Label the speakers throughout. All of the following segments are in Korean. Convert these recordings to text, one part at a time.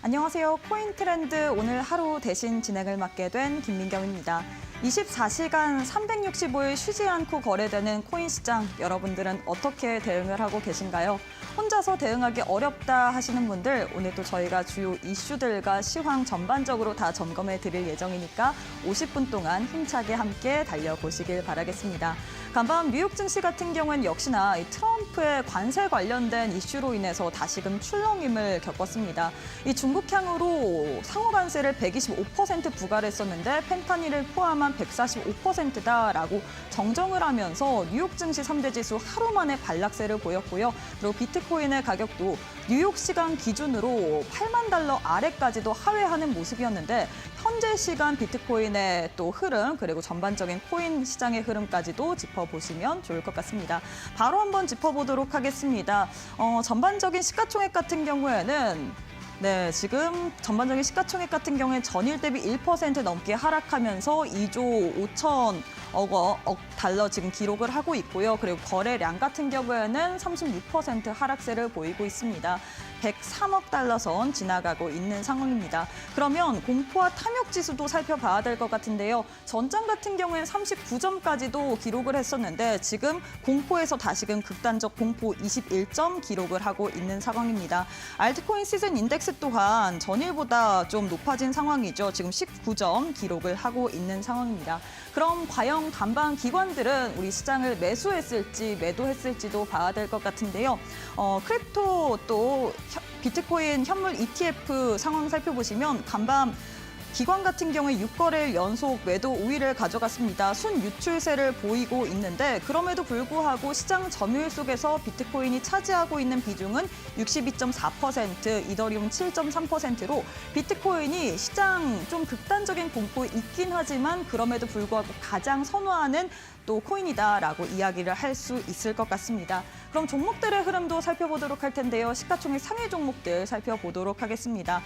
Speaker 1: 안녕하세요. 코인 트렌드 오늘 하루 대신 진행을 맡게 된 김민경입니다. 24시간 365일 쉬지 않고 거래되는 코인 시장, 여러분들은 어떻게 대응을 하고 계신가요? 혼자서 대응하기 어렵다 하시는 분들, 오늘도 저희가 주요 이슈들과 시황 전반적으로 다 점검해 드릴 예정이니까 50분 동안 힘차게 함께 달려보시길 바라겠습니다. 간밤 뉴욕 증시 같은 경우는 역시나 이 트럼프의 관세 관련된 이슈로 인해서 다시금 출렁임을 겪었습니다. 이 중국향으로 상호 관세를 125% 부과를 했었는데 펜타닐을 포함한 145%다라고 정정을 하면서 뉴욕 증시 3대 지수 하루 만에 반락세를 보였고요. 그리고 비트코인의 가격도 뉴욕 시간 기준으로 8만 달러 아래까지도 하회하는 모습이었는데 현재 시간 비트코인의 또 흐름 그리고 전반적인 코인 시장의 흐름까지도 짚어보시면 좋을 것 같습니다. 바로 한번 짚어보도록 하겠습니다. 전반적인 시가총액 같은 경우에는 지금 전반적인 시가총액 같은 경우에 전일 대비 1% 넘게 하락하면서 2조 5천억 달러 지금 기록을 하고 있고요. 그리고 거래량 같은 경우에는 36% 하락세를 보이고 있습니다. 103억 달러 선 지나가고 있는 상황입니다. 그러면 공포와 탐욕 지수도 살펴봐야 될 것 같은데요. 전장 같은 경우에는 39점까지도 기록을 했었는데 지금 공포에서 다시금 극단적 공포 21점 기록을 하고 있는 상황입니다. 알트코인 시즌 인덱스 또한 전일보다 좀 높아진 상황이죠. 지금 19점 기록을 하고 있는 상황입니다. 그럼 과연 간밤 기관들은 우리 시장을 매수했을지 매도했을지도 봐야 될 것 같은데요. 크립토 또 비트코인 현물 ETF 상황 살펴보시면 간밤 기관 같은 경우에 6거래일 연속 매도 우위를 가져갔습니다. 순유출세를 보이고 있는데 그럼에도 불구하고 시장 점유율 속에서 비트코인이 차지하고 있는 비중은 62.4%, 이더리움 7.3%로 비트코인이 시장 좀 극단적인 공포에 있긴 하지만 그럼에도 불구하고 가장 선호하는 또 코인이다라고 이야기를 할 수 있을 것 같습니다. 그럼 종목들의 흐름도 살펴보도록 할 텐데요. 시가총액 상위 종목들 살펴보도록 하겠습니다.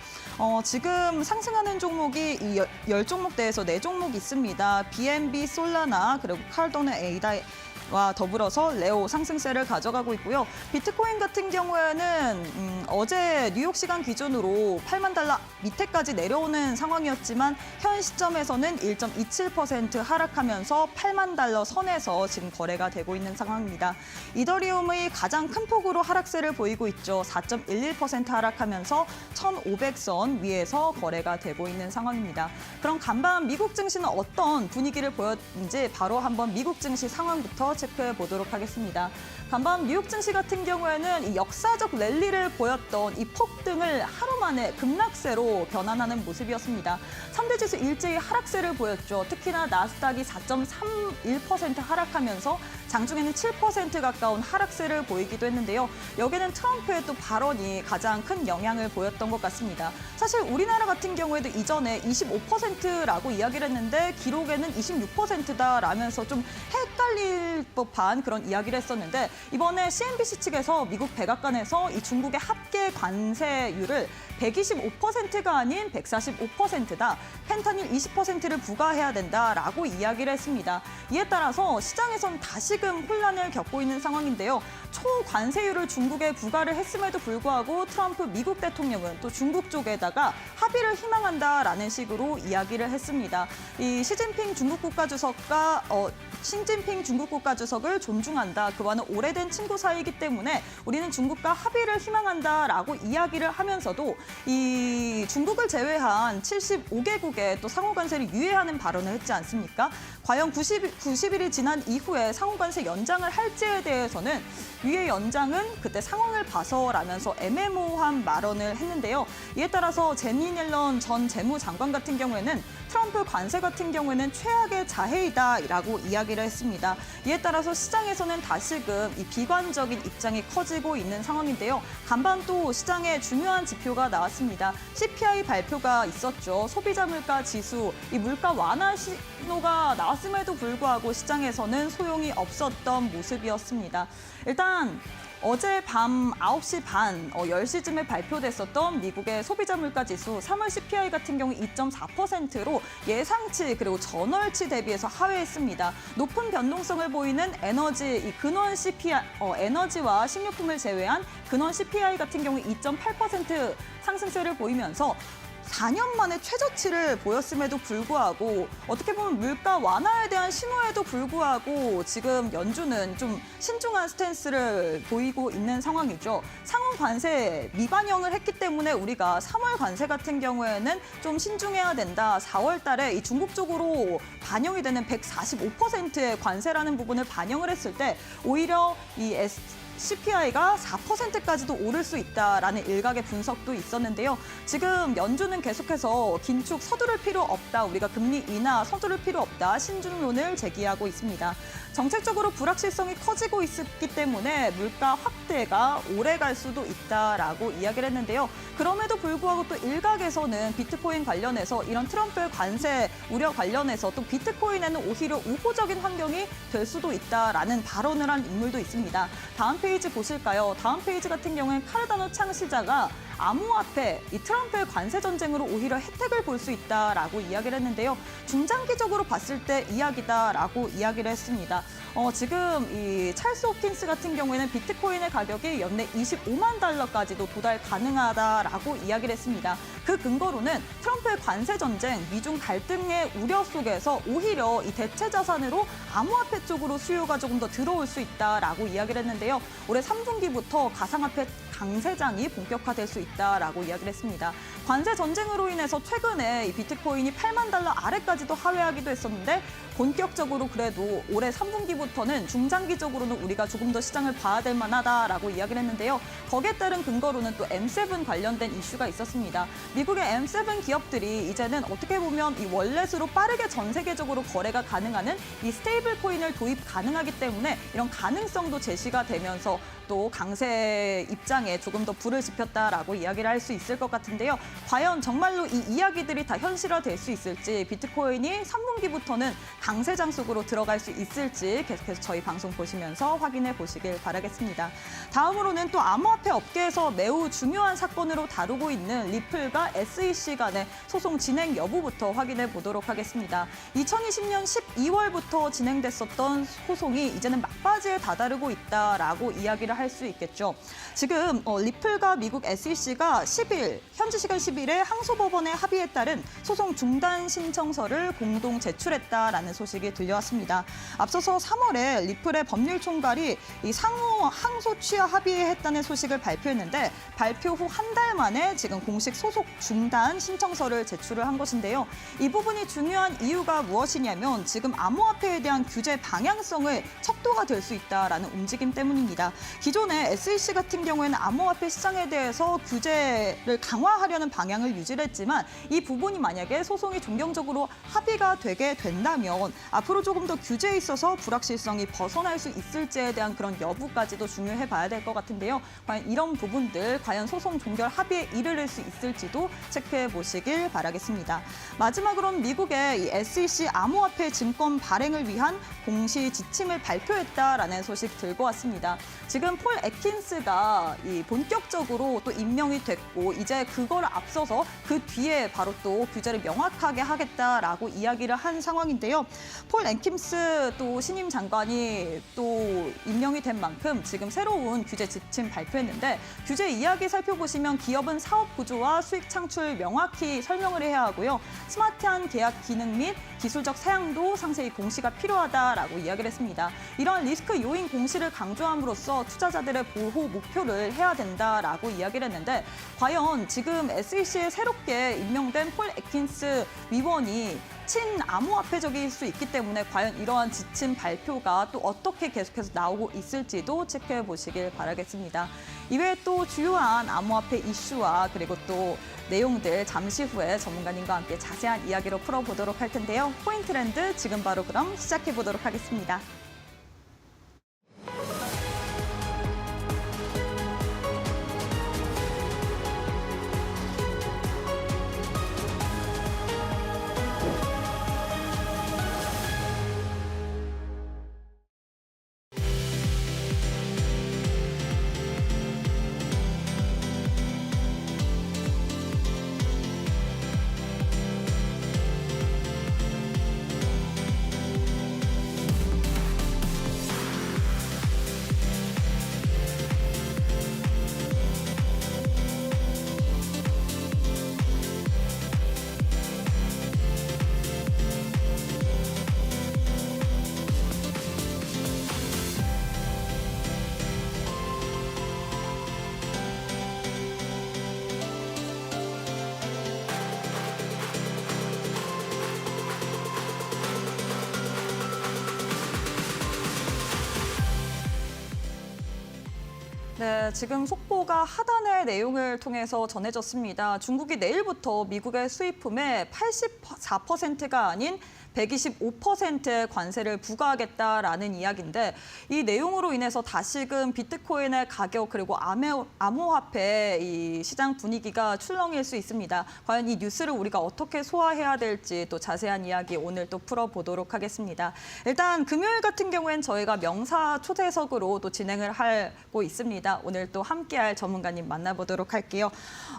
Speaker 1: 지금 상승하는 종목이 이 10종목대에서 4종목 있습니다. BNB, 솔라나, 그리고 칼도네 에이다와 더불어서 레오 상승세를 가져가고 있고요. 비트코인 같은 경우에는 어제 뉴욕 시간 기준으로 8만 달러 밑에까지 내려오는 상황이었지만 현 시점에서는 1.27% 하락하면서 8만 달러 선에서 지금 거래가 되고 있는 상황입니다. 이더리움의 가장 큰 폭으로 하락세를 보이고 있죠. 4.11% 하락하면서 1,500선 위에서 거래가 되고 있는 상황입니다. 그럼 간밤 미국 증시는 어떤 분위기를 보였는지 바로 한번 미국 증시 상황부터 체크해 보도록 하겠습니다. 간밤 뉴욕 증시 같은 경우에는 이 역사적 랠리를 보였던 이 폭등을 하루 만에 급락세로 변환하는 모습이었습니다. 3대 지수 일제히 하락세를 보였죠. 특히나 나스닥이 4.31% 하락하면서 장중에는 7% 가까운 하락세를 보이기도 했는데요. 여기는 트럼프의 또 발언이 가장 큰 영향을 보였던 것 같습니다. 사실 우리나라 같은 경우에도 이전에 25%라고 이야기를 했는데 기록에는 26%다라면서 좀 헷갈릴 법한 그런 이야기를 했었는데 이번에 CNBC 측에서 미국 백악관에서 이 중국의 합계 관세율을 125%가 아닌 145%다. 펜타닐 20%를 부과해야 된다라고 이야기를 했습니다. 이에 따라서 시장에선 다시금 혼란을 겪고 있는 상황인데요. 초관세율을 중국에 부과를 했음에도 불구하고 트럼프 미국 대통령은 또 중국 쪽에다가 합의를 희망한다라는 식으로 이야기를 했습니다. 이 시진핑 중국 국가주석과 시진핑 중국 국가주석을 존중한다. 그와는 오래된 친구 사이이기 때문에 우리는 중국과 합의를 희망한다라고 이야기를 하면서도 이 중국을 제외한 75개국에 또 상호관세를 유예하는 발언을 했지 않습니까? 과연 90일이 지난 이후에 상호관세 연장을 할지에 대해서는 유예 연장은 그때 상황을 봐서라면서 애매모호한 발언을 했는데요. 이에 따라서 제니 옐런 전 재무장관 같은 경우에는 트럼프 관세 같은 경우에는 최악의 자해이다라고 이야기를 했습니다. 이에 따라서 시장에서는 다시금 이 비관적인 입장이 커지고 있는 상황인데요. 간밤 또 시장에 중요한 지표가 나왔습니다. CPI 발표가 있었죠. 소비자 물가 지수, 이 물가 완화 신호가 나왔음에도 불구하고 시장에서는 소용이 없었던 모습이었습니다. 일단 어제 밤 9시 반, 10시쯤에 발표됐었던 미국의 소비자 물가 지수 3월 CPI 같은 경우 2.4%로 예상치 그리고 전월치 대비해서 하회했습니다. 높은 변동성을 보이는 에너지, 이 근원 CPI, 에너지와 식료품을 제외한 근원 CPI 같은 경우 2.8% 상승세를 보이면서 4년 만에 최저치를 보였음에도 불구하고 어떻게 보면 물가 완화에 대한 신호에도 불구하고 지금 연준은 좀 신중한 스탠스를 보이고 있는 상황이죠. 상응 관세 미반영을 했기 때문에 우리가 3월 관세 같은 경우에는 좀 신중해야 된다. 4월 달에 이 중국 쪽으로 반영이 되는 145%의 관세라는 부분을 반영을 했을 때 오히려 이 CPI가 4%까지도 오를 수 있다라는 일각의 분석도 있었는데요. 지금 연준은 계속해서 긴축 서두를 필요 없다. 우리가 금리 인하 서두를 필요 없다. 신중론을 제기하고 있습니다. 정책적으로 불확실성이 커지고 있기 때문에 물가 확대가 오래 갈 수도 있다라고 이야기를 했는데요. 그럼에도 불구하고 또 일각에서는 비트코인 관련해서 이런 트럼프의 관세 우려 관련해서 또 비트코인에는 오히려 우호적인 환경이 될 수도 있다라는 발언을 한 인물도 있습니다. 다음 페이지 보실까요? 다음 페이지 같은 경우엔 카르다노 창시자가 암호화폐, 이 트럼프의 관세 전쟁으로 오히려 혜택을 볼 수 있다라고 이야기를 했는데요. 중장기적으로 봤을 때 이야기다라고 이야기를 했습니다. 지금 이 찰스 호킨스 같은 경우에는 비트코인의 가격이 연내 25만 달러까지도 도달 가능하다라고 이야기를 했습니다. 그 근거로는 트럼프의 관세 전쟁, 미중 갈등의 우려 속에서 오히려 이 대체 자산으로 암호화폐 쪽으로 수요가 조금 더 들어올 수 있다라고 이야기를 했는데요. 올해 3분기부터 가상화폐 강세장이 본격화될 수 있다라고 이야기를 했습니다. 관세 전쟁으로 인해서 최근에 이 비트코인이 8만 달러 아래까지도 하회하기도 했었는데 본격적으로 그래도 올해 3분기부터는 중장기적으로는 우리가 조금 더 시장을 봐야 될 만하다라고 이야기를 했는데요. 거기에 따른 근거로는 또 M7 관련된 이슈가 있었습니다. 미국의 M7 기업들이 이제는 어떻게 보면 이 월렛으로 빠르게 전 세계적으로 거래가 가능한 이 스테이블 코인을 도입 가능하기 때문에 이런 가능성도 제시가 되면서 또 강세 입장에 조금 더 불을 지폈다라고 이야기를 할 수 있을 것 같은데요. 과연 정말로 이 이야기들이 다 현실화될 수 있을지, 비트코인이 3분기부터는 강세장 속으로 들어갈 수 있을지 계속해서 저희 방송 보시면서 확인해 보시길 바라겠습니다. 다음으로는 또 암호화폐 업계에서 매우 중요한 사건으로 다루고 있는 리플과 SEC 간의 소송 진행 여부부터 확인해 보도록 하겠습니다. 2020년 12월부터 진행됐었던 소송이 이제는 막바지에 다다르고 있다라고 이야기를 할 수 있겠죠. 지금 리플과 미국 SEC가 10일, 현지 시간 10일에 항소법원의 합의에 따른 소송 중단 신청서를 공동 제출했다라는 소식이 들려왔습니다. 앞서서 3월에 리플의 법률 총괄이 이 상호 항소 취하 합의했다는 소식을 발표했는데 발표 후 한 달 만에 지금 공식 소송 중단 신청서를 제출을 한 것인데요. 이 부분이 중요한 이유가 무엇이냐면 지금 암호화폐에 대한 규제 방향성을 척도가 될 수 있다라는 움직임 때문입니다. 기존에 SEC 같은 경우에는 암호화폐 시장에 대해서 규제를 강화하려는 방향을 유지를 했지만 이 부분이 만약에 소송이 존경적으로 합의가 되게 된다면 앞으로 조금 더 규제에 있어서 불확실성이 벗어날 수 있을지에 대한 그런 여부까지도 중요해 봐야 될 것 같은데요. 과연 이런 부분들, 과연 소송 종결 합의에 이르를 수 있을지도 체크해 보시길 바라겠습니다. 마지막으로는 미국의 이 SEC 암호화폐 증권 발행을 위한 공시 지침을 발표했다라는 소식 들고 왔습니다. 지금 폴 애킨스가 본격적으로 또 임명이 됐고 이제 그걸 앞서서 그 뒤에 바로 또 규제를 명확하게 하겠다라고 이야기를 한 상황인데요. 폴 애킨스 또 신임 장관이 또 임명이 된 만큼 지금 새로운 규제 지침 발표했는데 규제 이야기 살펴보시면 기업은 사업 구조와 수익 창출 명확히 설명을 해야 하고요. 스마트한 계약 기능 및 기술적 사양도 상세히 공시가 필요하다라고 이야기를 했습니다. 이런 리스크 요인 공시를 강조함으로써 투자자들의 보호 목표를 해야 된다라고 이야기를 했는데 과연 지금 SEC에 새롭게 임명된 폴 애킨스 위원이 친암호화폐적일 수 있기 때문에 과연 이러한 지침 발표가 또 어떻게 계속해서 나오고 있을지도 체크해 보시길 바라겠습니다. 이외에 또 주요한 암호화폐 이슈와 그리고 또 내용들 잠시 후에 전문가님과 함께 자세한 이야기로 풀어보도록 할 텐데요. 포인트랜드 지금 바로 그럼 시작해 보도록 하겠습니다. 네, 지금 속보가 하단의 내용을 통해서 전해졌습니다. 중국이 내일부터 미국의 수입품에 84%가 아닌 125%의 관세를 부과하겠다라는 이야기인데 이 내용으로 인해서 다시금 비트코인의 가격 그리고 암호화폐 이 시장 분위기가 출렁일 수 있습니다. 과연 이 뉴스를 우리가 어떻게 소화해야 될지 또 자세한 이야기 오늘 또 풀어보도록 하겠습니다. 일단 금요일 같은 경우엔 저희가 명사 초대석으로 또 진행을 하고 있습니다. 오늘 또 함께할 전문가님 만나보도록 할게요.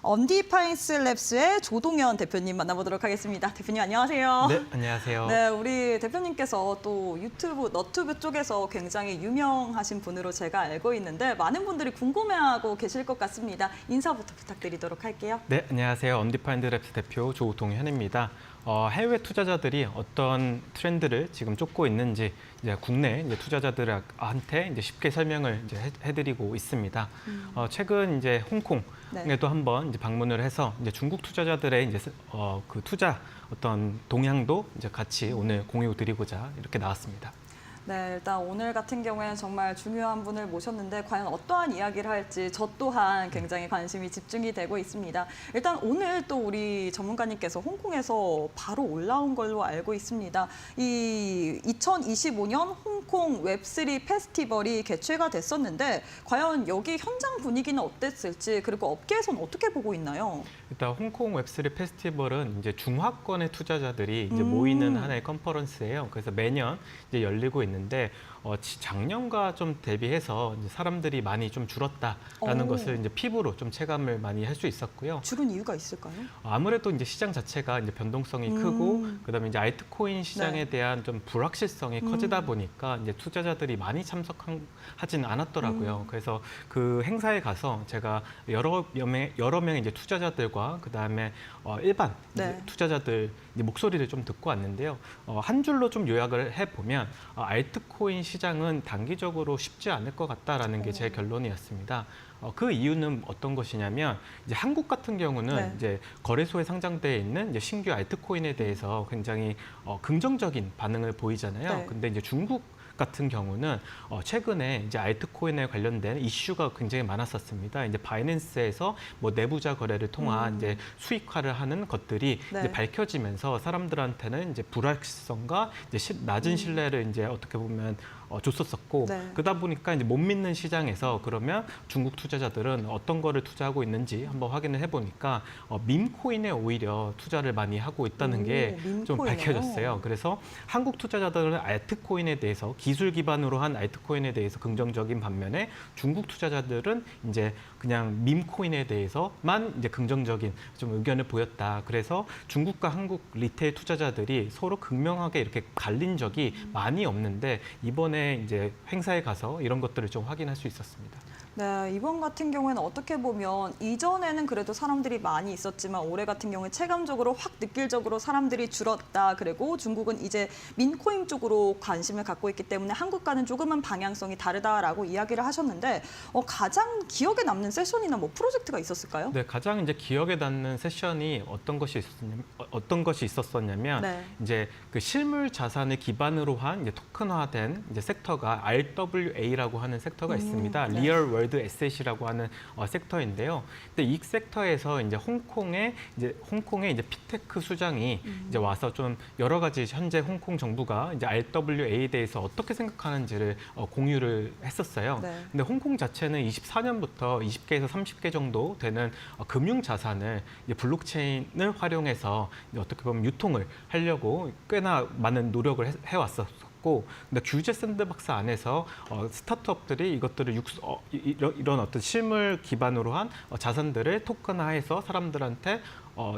Speaker 1: 언디파인스 랩스의 조동현 대표님 만나보도록 하겠습니다. 대표님 안녕하세요.
Speaker 2: 네, 안녕하세요.
Speaker 1: 네, 우리 대표님께서 또 너튜브 쪽에서 굉장히 유명하신 분으로 제가 알고 있는데 많은 분들이 궁금해하고 계실 것 같습니다. 인사부터 부탁드리도록 할게요.
Speaker 2: 네, 안녕하세요. 언디파인드 랩스 대표 조동현입니다. 해외 투자자들이 어떤 트렌드를 지금 쫓고 있는지 이제 국내 투자자들한테 이제 쉽게 설명을 이제 해드리고 있습니다. 최근 이제 홍콩에도
Speaker 1: 네.
Speaker 2: 한번 이제 방문을 해서 이제 중국 투자자들의 이제 그 투자 어떤 동향도 이제 같이 오늘 공유드리고자 이렇게 나왔습니다.
Speaker 1: 네, 일단 오늘 같은 경우에는 정말 중요한 분을 모셨는데 과연 어떠한 이야기를 할지 저 또한 굉장히 관심이 집중이 되고 있습니다. 일단 오늘 또 우리 전문가님께서 홍콩에서 바로 올라온 걸로 알고 있습니다. 이 2025년 홍콩 웹3 페스티벌이 개최가 됐었는데 과연 여기 현장 분위기는 어땠을지 그리고 업계에서는 어떻게 보고 있나요?
Speaker 2: 일단 홍콩 웹3 페스티벌은 이제 중화권의 투자자들이 이제 모이는 하나의 컨퍼런스예요. 그래서 매년 이제 열리고 있는데 작년과 좀 대비해서 이제 사람들이 많이 좀 줄었다라는 것을 이제 피부로 좀 체감을 많이 할 수 있었고요.
Speaker 1: 줄은 이유가 있을까요?
Speaker 2: 아무래도 이제 시장 자체가 이제 변동성이 크고 그다음에 이제 알트코인 시장에 대한 좀 불확실성이 커지다 보니까 이제 투자자들이 많이 참석하지는 않았더라고요. 그래서 그 행사에 가서 제가 여러 명의 이제 투자자들과 그다음에 일반
Speaker 1: 네.
Speaker 2: 투자자들 이제 목소리를 좀 듣고 왔는데요. 한 줄로 좀 요약을 해보면 알트코인 시장은 단기적으로 쉽지 않을 것 같다라는 게 제 결론이었습니다. 그 이유는 어떤 것이냐면 이제 한국 같은 경우는
Speaker 1: 네.
Speaker 2: 이제 거래소에 상장되어 있는 이제 신규 알트코인에 대해서 굉장히 긍정적인 반응을 보이잖아요.
Speaker 1: 네.
Speaker 2: 근데 이제 중국 같은 경우는 최근에 이제 알트코인에 관련된 이슈가 굉장히 많았었습니다. 이제 바이낸스에서 뭐 내부자 거래를 통한 이제 수익화를 하는 것들이
Speaker 1: 네.
Speaker 2: 이제 밝혀지면서 사람들한테는 이제 불확실성과 이제 낮은 신뢰를 이제 어떻게 보면 줬었었고
Speaker 1: 네.
Speaker 2: 그러다 보니까 이제 못 믿는 시장에서 그러면 중국 투자자들은 어떤 거를 투자하고 있는지 한번 확인을 해보니까 밈코인에 오히려 투자를 많이 하고 있다는 게 좀
Speaker 1: 밈코인이요?
Speaker 2: 밝혀졌어요. 그래서 한국 투자자들은 알트코인에 대해서 기술 기반으로 한 알트코인에 대해서 긍정적인 반면에 중국 투자자들은 이제 그냥 밈코인에 대해서만 이제 긍정적인 좀 의견을 보였다. 그래서 중국과 한국 리테일 투자자들이 서로 극명하게 이렇게 갈린 적이 많이 없는데 이번에 이제 행사에 가서 이런 것들을 좀 확인할 수 있었습니다.
Speaker 1: 네, 이번 같은 경우에는 어떻게 보면 이전에는 그래도 사람들이 많이 있었지만 올해 같은 경우에 체감적으로 확 느낄적으로 사람들이 줄었다. 그리고 중국은 이제 민코인 쪽으로 관심을 갖고 있기 때문에 한국과는 조금은 방향성이 다르다라고 이야기를 하셨는데 가장 기억에 남는 세션이나 뭐 프로젝트가 있었을까요?
Speaker 2: 네, 가장 이제 기억에 남는 세션이 어떤 것이 있었냐면
Speaker 1: 네.
Speaker 2: 이제 그 실물 자산을 기반으로 한 이제 토큰화된 이제 섹터가 RWA라고 하는 섹터가 있습니다.
Speaker 1: 네.
Speaker 2: 리얼 월드 에셋이라고 하는 섹터인데요. 근데 이 섹터에서 이제 홍콩의 이제 피테크 수장이 이제 와서 좀 여러 가지 현재 홍콩 정부가 이제 RWA에 대해서 어떻게 생각하는지를 공유를 했었어요.
Speaker 1: 네.
Speaker 2: 근데 홍콩 자체는 24년부터 20개에서 30개 정도 되는 금융 자산을 이제 블록체인을 활용해서 이제 어떻게 보면 유통을 하려고 꽤나 많은 노력을 해왔었고 근데 규제 샌드박스 안에서 스타트업들이 이것들을 이런 어떤 실물 기반으로 한 자산들을 토큰화해서 사람들한테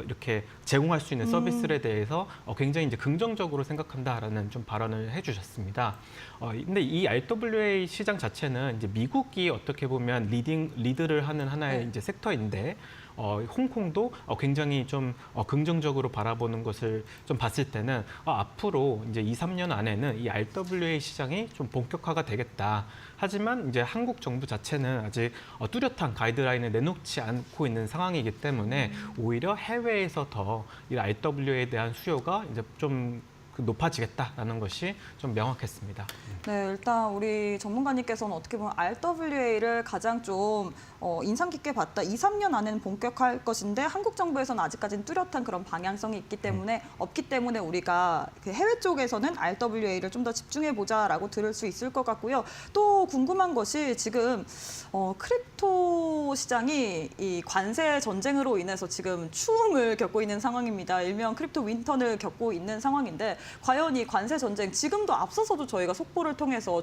Speaker 2: 이렇게 제공할 수 있는 서비스에 대해서 굉장히 이제 긍정적으로 생각한다라는 좀 발언을 해주셨습니다. 근데 이 RWA 시장 자체는 이제 미국이 어떻게 보면 리드를 하는 하나의
Speaker 1: 네.
Speaker 2: 이제 섹터인데 홍콩도 굉장히 좀 긍정적으로 바라보는 것을 좀 봤을 때는 앞으로 이제 2, 3년 안에는 이 RWA 시장이 좀 본격화가 되겠다. 하지만 이제 한국 정부 자체는 아직 뚜렷한 가이드라인을 내놓지 않고 있는 상황이기 때문에 오히려 해외에서 더 이 RWA에 대한 수요가 이제 좀 높아지겠다라는 것이 좀 명확했습니다.
Speaker 1: 네, 일단 우리 전문가님께서는 어떻게 보면 RWA를 가장 좀 인상 깊게 봤다. 2, 3년 안에는 본격화할 것인데 한국 정부에서는 아직까지는 뚜렷한 그런 방향성이 있기 때문에 없기 때문에 우리가 그 해외 쪽에서는 RWA를 좀 더 집중해 보자라고 들을 수 있을 것 같고요. 또 궁금한 것이 지금 크립토 시장이 이 관세 전쟁으로 인해서 지금 추움을 겪고 있는 상황입니다. 일명 크립토 윈턴을 겪고 있는 상황인데 과연 이 관세 전쟁 지금도 앞서서도 저희가 속보를 통해서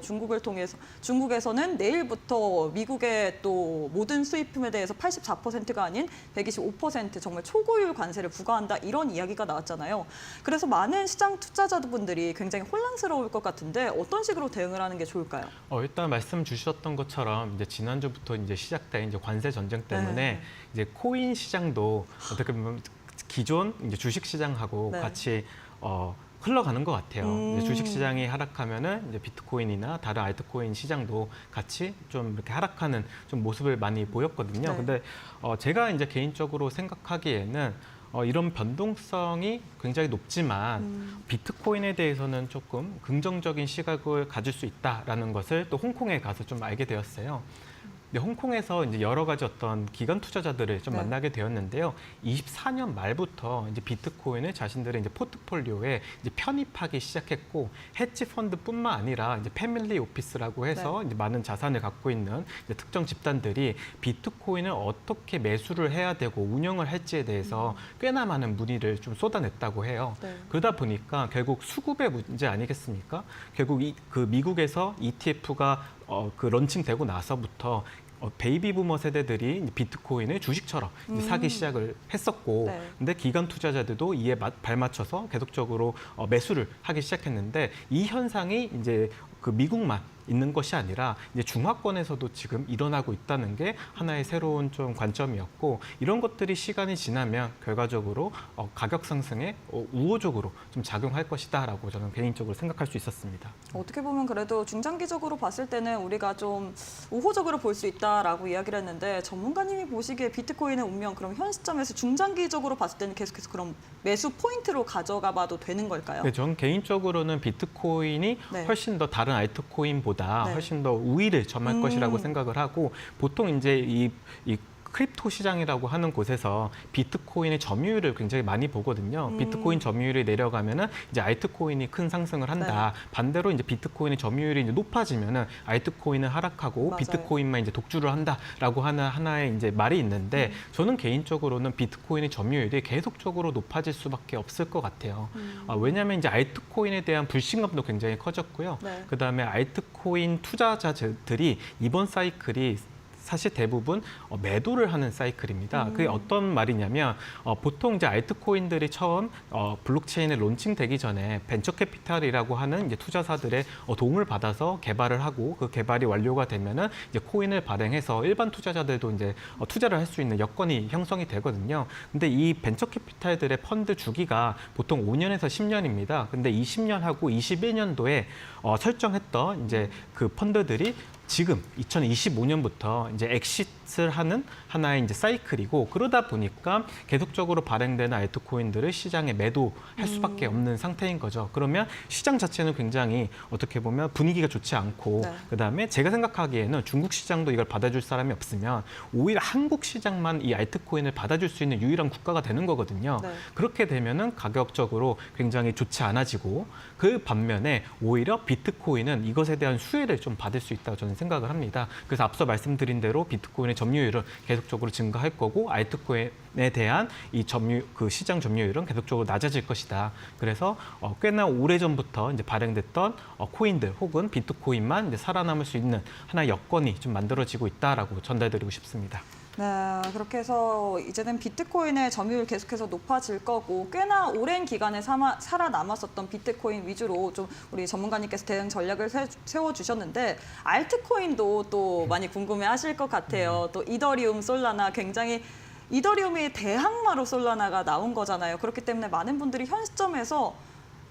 Speaker 1: 중국에서는 내일부터 미국의 또 모든 수입품에 대해서 84%가 아닌 125% 정말 초고율 관세를 부과한다 이런 이야기가 나왔잖아요. 그래서 많은 시장 투자자분들이 굉장히 혼란스러울 것 같은데 어떤 식으로 대응을 하는 게 좋을까요?
Speaker 2: 일단 말씀 주셨던 것처럼 이제 지난주부터 이제 시작된 이제 관세 전쟁 때문에
Speaker 1: 네.
Speaker 2: 이제 코인 시장도 어떻게 보면 기존 이제 주식 시장하고
Speaker 1: 네.
Speaker 2: 같이 흘러가는 것 같아요. 이제 주식
Speaker 1: 음.
Speaker 2: 시장이 하락하면은 이제 비트코인이나 다른 알트코인 시장도 같이 좀 이렇게 하락하는 좀 모습을 많이 보였거든요.
Speaker 1: 네.
Speaker 2: 근데 제가 이제 개인적으로 생각하기에는 이런 변동성이 굉장히 높지만 비트코인에 대해서는 조금 긍정적인 시각을 가질 수 있다라는 것을 또 홍콩에 가서 좀 알게 되었어요. 근데 홍콩에서 이제 여러 가지 어떤 기관 투자자들을 좀
Speaker 1: 네.
Speaker 2: 만나게 되었는데요. 24년 말부터 이제 비트코인을 자신들의 이제 포트폴리오에 이제 편입하기 시작했고 헤지 펀드뿐만 아니라 이제 패밀리 오피스라고 해서 이제 많은 자산을 갖고 있는 이제 특정 집단들이 비트코인을 어떻게 매수를 해야 되고 운영을 할지에 대해서 꽤나 많은 문의를 좀 쏟아냈다고 해요.
Speaker 1: 네.
Speaker 2: 그러다 보니까 결국 수급의 문제 아니겠습니까? 결국 그 미국에서 ETF가 그 런칭되고 나서부터 베이비 부머 세대들이 이제 비트코인을 주식처럼 이제 사기 시작을 했었고,
Speaker 1: 네.
Speaker 2: 근데 기관 투자자들도 이에 발맞춰서 계속적으로 매수를 하기 시작했는데 이 현상이 이제 그 미국만 있는 것이 아니라 이제 중화권에서도 지금 일어나고 있다는 게 하나의 새로운 좀 관점이었고 이런 것들이 시간이 지나면 결과적으로 가격 상승에 우호적으로 좀 작용할 것이다라고 저는 개인적으로 생각할 수 있었습니다.
Speaker 1: 어떻게 보면 그래도 중장기적으로 봤을 때는 우리가 좀 우호적으로 볼 수 있다라고 이야기를 했는데 전문가님이 보시기에 비트코인의 운명 그럼 현 시점에서 중장기적으로 봤을 때는 계속해서 그럼 매수 포인트로 가져가 봐도 되는 걸까요?
Speaker 2: 네, 저는 개인적으로는 비트코인이
Speaker 1: 네. 훨씬
Speaker 2: 훨씬 더 다른 알트코인보다
Speaker 1: 네.
Speaker 2: 훨씬 더 우위를 점할 것이라고 생각을 하고 보통 이제 이 크립토 시장이라고 하는 곳에서 비트코인의 점유율을 굉장히 많이 보거든요. 비트코인 점유율이 내려가면은 이제 알트코인이 큰 상승을 한다. 반대로 이제 비트코인의 점유율이 이제 높아지면은 알트코인은 하락하고
Speaker 1: 맞아요.
Speaker 2: 비트코인만 이제 독주를 한다라고 하는 하나의 이제 말이 있는데 저는 개인적으로는 비트코인의 점유율이 계속적으로 높아질 수밖에 없을 것 같아요. 왜냐하면 이제 알트코인에 대한 불신감도 굉장히 커졌고요.
Speaker 1: 네.
Speaker 2: 그다음에 알트코인 투자자들이 이번 사이클이 사실 대부분 매도를 하는 사이클입니다. 그게 어떤 말이냐면 보통 이제 알트코인들이 처음 블록체인에 론칭되기 전에 벤처 캐피탈이라고 하는 이제 투자사들의 도움을 받아서 개발을 하고 그 개발이 완료가 되면은 이제 코인을 발행해서 일반 투자자들도 이제 투자를 할 수 있는 여건이 형성이 되거든요. 근데 이 벤처 캐피탈들의 펀드 주기가 보통 5년에서 10년입니다. 근데 20년하고 21년도에 설정했던 이제 그 펀드들이 지금 2025년부터 이제 엑싯을 하는 하나의 이제 사이클이고 그러다 보니까 계속적으로 발행되는 알트코인들을 시장에 매도할 수밖에 없는 상태인 거죠. 그러면 시장 자체는 굉장히 어떻게 보면 분위기가 좋지 않고
Speaker 1: 네.
Speaker 2: 그다음에 제가 생각하기에는 중국 시장도 이걸 받아줄 사람이 없으면 오히려 한국 시장만 이 알트코인을 받아줄 수 있는 유일한 국가가 되는 거거든요.
Speaker 1: 네.
Speaker 2: 그렇게 되면은 가격적으로 굉장히 좋지 않아지고 그 반면에 오히려 비트코인은 이것에 대한 수혜를 좀 받을 수 있다고 저는 생각을 합니다. 그래서 앞서 말씀드린 대로 비트코인의 점유율은 계속적으로 증가할 거고 알트코인에 대한 이 그 시장 점유율은 계속적으로 낮아질 것이다. 그래서 꽤나 오래전부터 이제 발행됐던 코인들 혹은 비트코인만 이제 살아남을 수 있는 하나의 여건이 좀 만들어지고 있다라고 전달드리고 싶습니다.
Speaker 1: 네, 그렇게 해서 이제는 비트코인의 점유율 계속해서 높아질 거고 꽤나 오랜 기간에 살아남았었던 비트코인 위주로 좀 우리 전문가님께서 대응 전략을 세워주셨는데 알트코인도 또 많이 궁금해하실 것 같아요. 또 이더리움, 솔라나 굉장히 이더리움이 대항마로 솔라나가 나온 거잖아요. 그렇기 때문에 많은 분들이 현 시점에서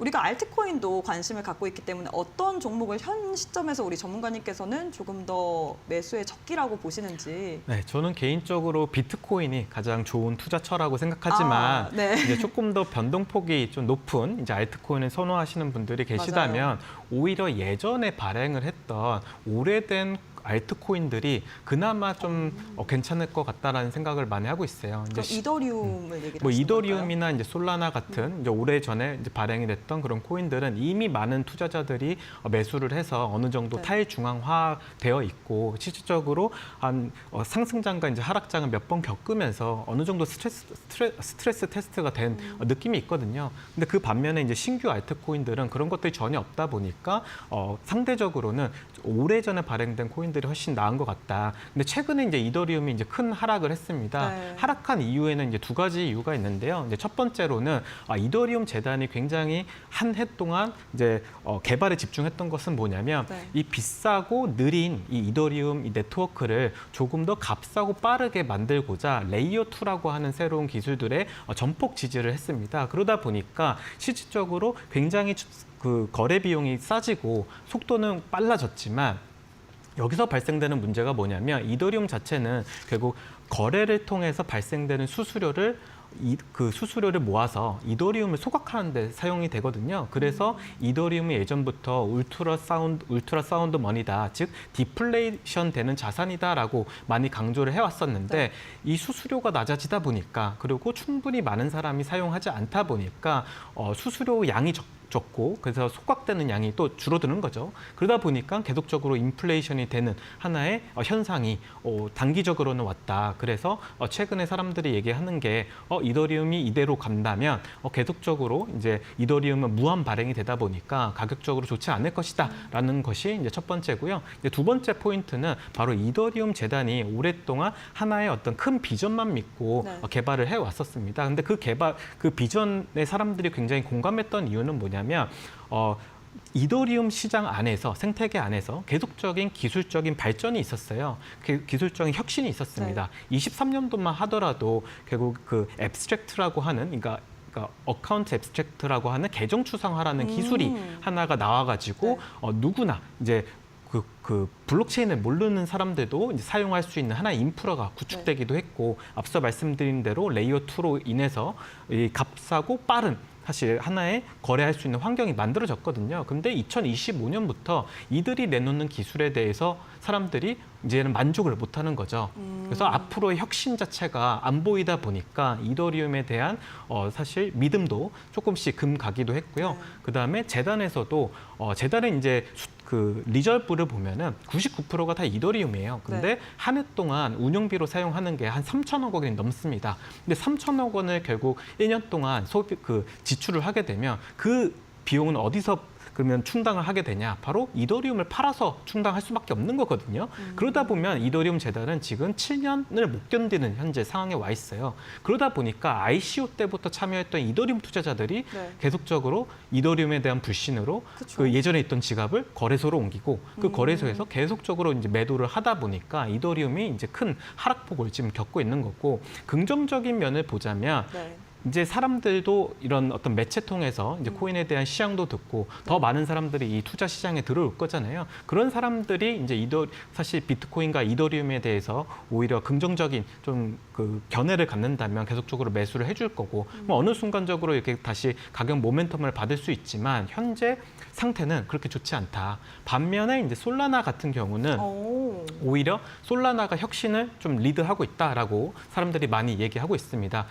Speaker 1: 우리가 알트코인도 관심을 갖고 있기 때문에 어떤 종목을 현 시점에서 우리 전문가님께서는 조금 더 매수의 적기라고 보시는지.
Speaker 2: 네, 저는 개인적으로 비트코인이 가장 좋은 투자처라고 생각하지만
Speaker 1: 네.
Speaker 2: 이제 조금 더 변동폭이 좀 높은 이제 알트코인을 선호하시는 분들이 계시다면 오히려 예전에 발행을 했던 오래된 알트코인들이 그나마 좀 괜찮을 것 같다라는 생각을 많이 하고 있어요.
Speaker 1: 그럼 이더리움을 얘기를
Speaker 2: 뭐
Speaker 1: 하시는
Speaker 2: 이더리움이나 이제 솔라나 같은 이제 오래 전에 이제 발행이 됐던 그런 코인들은 이미 많은 투자자들이 매수를 해서 어느 정도
Speaker 1: 네.
Speaker 2: 탈중앙화되어 있고 실질적으로 한 상승장과 이제 하락장을 몇 번 겪으면서 어느 정도 스트레스 테스트가 된 느낌이 있거든요. 근데 그 반면에 이제 신규 알트코인들은 그런 것들이 전혀 없다 보니까 상대적으로는 오래전에 발행된 코인들이 훨씬 나은 것 같다. 근데 최근에 이제 이더리움이 이제 큰 하락을 했습니다.
Speaker 1: 네.
Speaker 2: 하락한 이유에는 이제 두 가지 이유가 있는데요. 이제 첫 번째로는 이더리움 재단이 굉장히 한 해 동안 이제 개발에 집중했던 것은 뭐냐면
Speaker 1: 네.
Speaker 2: 이 비싸고 느린 이 이더리움 이 네트워크를 조금 더 값싸고 빠르게 만들고자 레이어 2라고 하는 새로운 기술들에 전폭 지지를 했습니다. 그러다 보니까 실질적으로 굉장히 그 거래 비용이 싸지고 속도는 빨라졌지만 여기서 발생되는 문제가 뭐냐면 이더리움 자체는 결국 거래를 통해서 발생되는 수수료를 그 수수료를 모아서 이더리움을 소각하는 데 사용이 되거든요. 그래서 이더리움이 예전부터 울트라 사운드 머니다, 즉 디플레이션 되는 자산이다라고 많이 강조를 해왔었는데
Speaker 1: 네.
Speaker 2: 이 수수료가 낮아지다 보니까 그리고 충분히 많은 사람이 사용하지 않다 보니까 수수료 양이 적고 그래서 소각되는 양이 또 줄어드는 거죠. 그러다 보니까 계속적으로 인플레이션이 되는 하나의 현상이 단기적으로는 왔다. 그래서 최근에 사람들이 얘기하는 게 이더리움이 이대로 간다면 계속적으로 이제 이더리움은 무한 발행이 되다 보니까 가격적으로 좋지 않을 것이다라는 것이 이제 첫 번째고요. 이제 두 번째 포인트는 바로 이더리움 재단이 오랫동안 하나의 어떤 큰 비전만 믿고
Speaker 1: 네.
Speaker 2: 개발을 해 왔었습니다. 근데 그 비전에 사람들이 굉장히 공감했던 이유는 뭐냐면 이더리움 시장 안에서 생태계 안에서 계속적인 기술적인 발전이 있었어요. 기술적인 혁신이 있었습니다. 23년도만 하더라도 결국 그 앱스트랙트라고 하는 그러니까 어카운트 앱스트랙트라고 하는 계정 추상화라는 기술이 하나가 나와가지고 누구나 이제 그 블록체인을 모르는 사람들도 이제 사용할 수 있는 하나의 인프라가 구축되기도 했고 앞서 말씀드린 대로 레이어 2로 인해서 이 값싸고 빠른 사실 하나의 거래할 수 있는 환경이 만들어졌거든요. 근데 2025년부터 이들이 내놓는 기술에 대해서 사람들이 이제는 만족을 못하는 거죠. 그래서 앞으로의 혁신 자체가 안 보이다 보니까 이더리움에 대한 사실 믿음도 조금씩 금가기도 했고요. 그다음에 재단에서도 재단의 이제 그 리저브를 보면은 99%가 다 이더리움이에요. 근데 한 해 동안 운영비로 사용하는 게 한 3천억 원이 넘습니다. 근데 3천억 원을 결국 1년 동안 지출을 하게 되면 그 비용은 어디서 그러면 충당을 하게 되냐? 바로 이더리움을 팔아서 충당할 수밖에 없는 거거든요. 그러다 보면 이더리움 재단은 지금 7년을 못 견디는 현재 상황에 와 있어요. 그러다 보니까 ICO 때부터 참여했던 이더리움 투자자들이 계속적으로 이더리움에 대한 불신으로 그 예전에 있던 지갑을 거래소로 옮기고 그 거래소에서 계속적으로 이제 매도를 하다 보니까 이더리움이 이제 큰 하락폭을 지금 겪고 있는 거고 긍정적인 면을 보자면 이제 사람들도 이런 어떤 매체 통해서 이제 코인에 대한 시향도 듣고 더 많은 사람들이 이 투자 시장에 들어올 거잖아요. 그런 사람들이 이제 사실 비트코인과 이더리움에 대해서 오히려 긍정적인 좀 그 견해를 갖는다면 계속적으로 매수를 해줄 거고 뭐 어느 순간적으로 이렇게 다시 가격 모멘텀을 받을 수 있지만 현재 상태는 그렇게 좋지 않다. 반면에 이제 솔라나 같은 경우는 오히려 솔라나가 혁신을 좀 리드하고 있다라고 사람들이 많이 얘기하고 있습니다.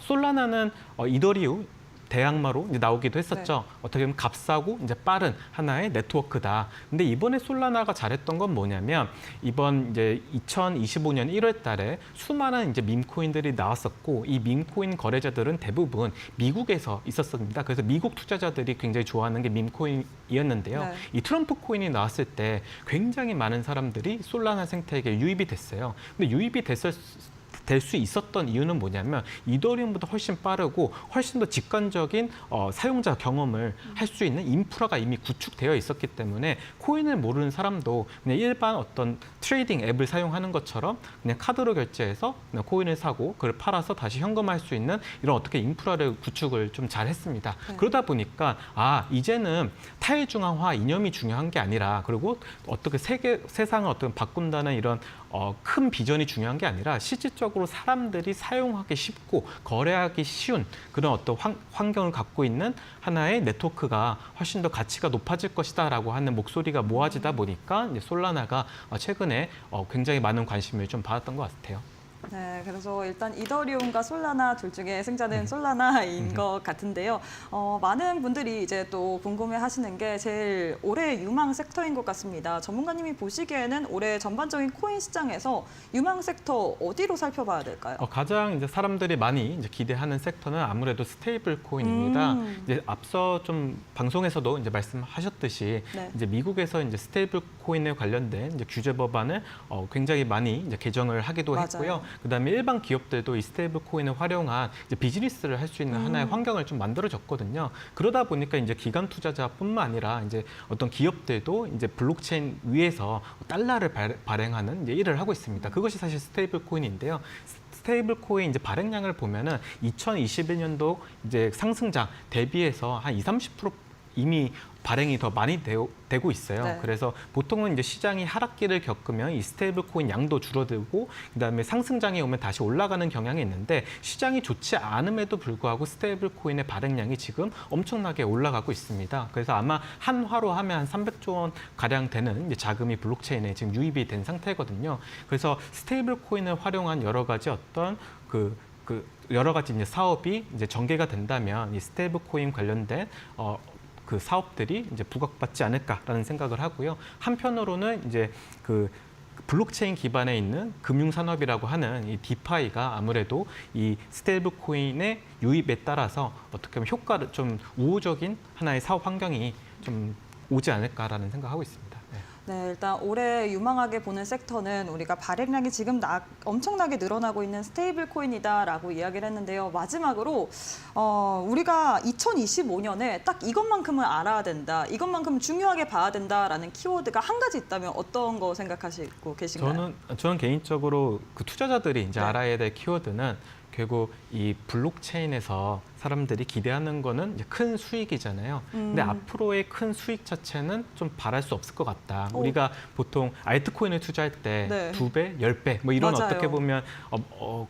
Speaker 2: 솔라나는 이더리움 대항마로 이제 나오기도 했었죠. 어떻게 보면 값싸고 이제 빠른 하나의 네트워크다. 근데 이번에 솔라나가 잘했던 건 뭐냐면 이번 이제 2025년 1월 달에 수많은 이제 밈코인들이 나왔었고 이 밈코인 거래자들은 대부분 미국에서 있었습니다. 그래서 미국 투자자들이 굉장히 좋아하는 게 밈코인이었는데요. 이 트럼프 코인이 나왔을 때 굉장히 많은 사람들이 솔라나 생태계에 유입이 됐어요. 근데 유입이 될 수 있었던 이유는 뭐냐면 이더리움보다 훨씬 빠르고 훨씬 더 직관적인 사용자 경험을 할 수 있는 인프라가 이미 구축되어 있었기 때문에 코인을 모르는 사람도 그냥 일반 어떤 트레이딩 앱을 사용하는 것처럼 그냥 카드로 결제해서 그냥 코인을 사고 그걸 팔아서 다시 현금화할 수 있는 이런 어떻게 인프라를 구축을 좀 잘했습니다.
Speaker 1: 네.
Speaker 2: 그러다 보니까 이제는 탈중앙화 이념이 중요한 게 아니라 그리고 어떻게 세상을 어떻게 바꾼다는 이런 큰 비전이 중요한 게 아니라 실질적으로 사람들이 사용하기 쉽고 거래하기 쉬운 그런 어떤 환경을 갖고 있는 하나의 네트워크가 훨씬 더 가치가 높아질 것이다라고 하는 목소리가 모아지다 보니까 이제 솔라나가 최근에 굉장히 많은 관심을 좀 받았던 것 같아요.
Speaker 1: 네, 그래서 일단 이더리움과 솔라나 둘 중에 승자는 솔라나인 것 같은데요. 많은 분들이 이제 또 궁금해하시는 게 제일 올해 유망 섹터인 것 같습니다. 전문가님이 보시기에는 올해 전반적인 코인 시장에서 유망 섹터 어디로 살펴봐야 될까요?
Speaker 2: 가장 이제 사람들이 많이 이제 기대하는 섹터는 아무래도 스테이블 코인입니다. 이제 앞서 좀 방송에서도 이제 말씀하셨듯이
Speaker 1: 네.
Speaker 2: 이제 미국에서 이제 스테이블 코인에 관련된 이제 규제 법안을 굉장히 많이 이제 개정을 하기도
Speaker 1: 맞아요.
Speaker 2: 했고요. 그다음에 일반 기업들도 이 스테이블 코인을 활용한 이제 비즈니스를 할 수 있는 하나의 환경을 좀 만들어졌거든요. 그러다 보니까 이제 기관 투자자뿐만 아니라 이제 어떤 기업들도 이제 블록체인 위에서 달러를 발행하는 이제 일을 하고 있습니다. 그것이 사실 스테이블 코인인데요. 스테이블 코인 이제 발행량을 보면은 2021년도 이제 상승장 대비해서 한 20-30% 이미 발행이 더 많이 되고 있어요.
Speaker 1: 네.
Speaker 2: 그래서 보통은 이제 시장이 하락기를 겪으면 이 스테이블 코인 양도 줄어들고 그다음에 상승장이 오면 다시 올라가는 경향이 있는데 시장이 좋지 않음에도 불구하고 스테이블 코인의 발행량이 지금 엄청나게 올라가고 있습니다. 그래서 아마 한화로 하면 한 300조 원 가량 되는 이제 자금이 블록체인에 지금 유입이 된 상태거든요. 그래서 스테이블 코인을 활용한 여러 가지 어떤 여러 가지 이제 사업이 이제 전개가 된다면 이 스테이블 코인 관련된 그 사업들이 이제 부각받지 않을까라는 생각을 하고요. 한편으로는 이제 그 블록체인 기반에 있는 금융산업이라고 하는 이 디파이가 아무래도 이 스테이블 코인의 유입에 따라서 어떻게 보면 효과를 좀 우호적인 하나의 사업 환경이 좀 오지 않을까라는 생각하고 있습니다. 네.
Speaker 1: 네, 일단 올해 유망하게 보는 섹터는 우리가 발행량이 지금 엄청나게 늘어나고 있는 스테이블 코인이다라고 이야기를 했는데요. 마지막으로 우리가 2025년에 딱 이것만큼은 알아야 된다, 이것만큼 중요하게 봐야 된다라는 키워드가 한 가지 있다면 어떤 거 생각하시고 계신가요?
Speaker 2: 저는 개인적으로 그 투자자들이 이제
Speaker 1: 네.
Speaker 2: 알아야 될 키워드는 결국 이 블록체인에서 사람들이 기대하는 거는 이제 큰 수익이잖아요. 근데 앞으로의 큰 수익 자체는 좀 바랄 수 없을 것 같다.
Speaker 1: 오.
Speaker 2: 우리가 보통 알트코인을 투자할 때
Speaker 1: 네.
Speaker 2: 2배, 10배 뭐 이런
Speaker 1: 맞아요.
Speaker 2: 어떻게 보면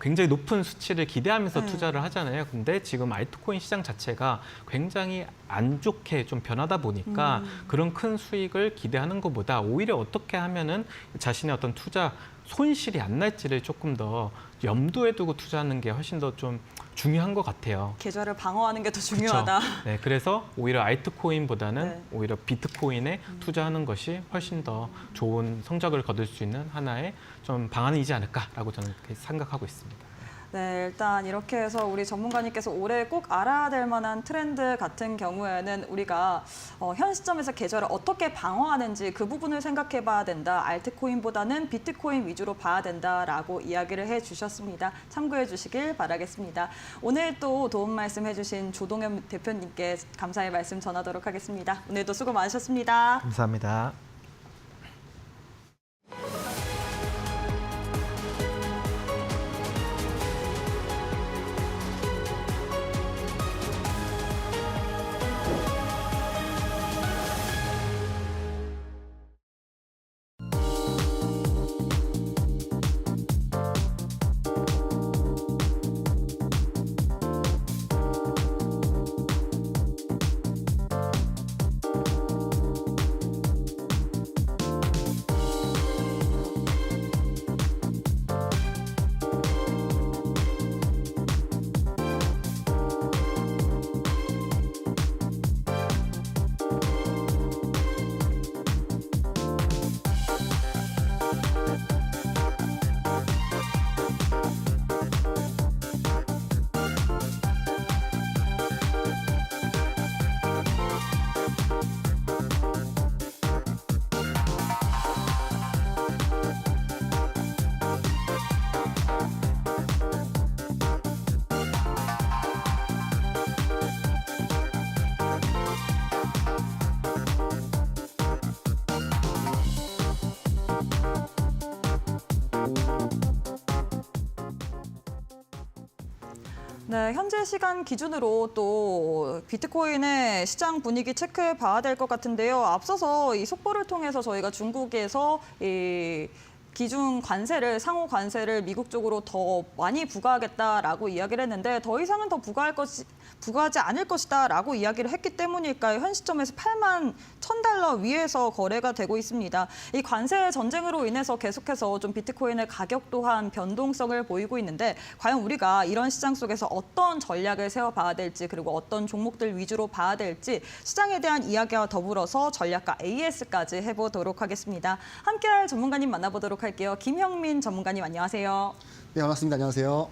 Speaker 2: 굉장히 높은 수치를 기대하면서
Speaker 1: 네.
Speaker 2: 투자를 하잖아요. 근데 지금 알트코인 시장 자체가 굉장히 안 좋게 좀 변하다 보니까 그런 큰 수익을 기대하는 것보다 오히려 어떻게 하면은 자신의 어떤 투자 손실이 안 날지를 조금 더 염두에 두고 투자하는 게 훨씬 더 좀 중요한 것 같아요.
Speaker 1: 계좌를 방어하는 게 더 중요하다.
Speaker 2: 그쵸? 네, 그래서 오히려 알트코인보다는
Speaker 1: 네.
Speaker 2: 오히려 비트코인에 투자하는 것이 훨씬 더 좋은 성적을 거둘 수 있는 하나의 좀 방안이지 않을까라고 저는 그렇게 생각하고 있습니다.
Speaker 1: 네, 일단 이렇게 해서 우리 전문가님께서 올해 꼭 알아야 될 만한 트렌드 같은 경우에는 우리가 현 시점에서 계좌를 어떻게 방어하는지 그 부분을 생각해 봐야 된다. 알트코인보다는 비트코인 위주로 봐야 된다라고 이야기를 해주셨습니다. 참고해 주시길 바라겠습니다. 오늘 또 도움 말씀해 주신 조동현 대표님께 감사의 말씀 전하도록 하겠습니다. 오늘도 수고 많으셨습니다.
Speaker 2: 감사합니다.
Speaker 1: 네, 현재 시간 기준으로 또 비트코인의 시장 분위기 체크해 봐야 될 것 같은데요. 앞서서 이 속보를 통해서 저희가 중국에서 이 기준 관세를, 상호 관세를 미국 쪽으로 더 많이 부과하겠다라고 이야기를 했는데 더 이상은 더 부과하지 않을 것이다라고 이야기를 했기 때문일까요? 현 시점에서 8만 1,000달러 위에서 거래가 되고 있습니다. 이 관세 전쟁으로 인해서 계속해서 좀 비트코인의 가격 또한 변동성을 보이고 있는데 과연 우리가 이런 시장 속에서 어떤 전략을 세워봐야 될지 그리고 어떤 종목들 위주로 봐야 될지 시장에 대한 이야기와 더불어서 전략가 AS까지 해보도록 하겠습니다. 함께할 전문가님 만나보도록 할게요. 김형민 전문가님 안녕하세요.
Speaker 3: 네, 반갑습니다. 안녕하세요.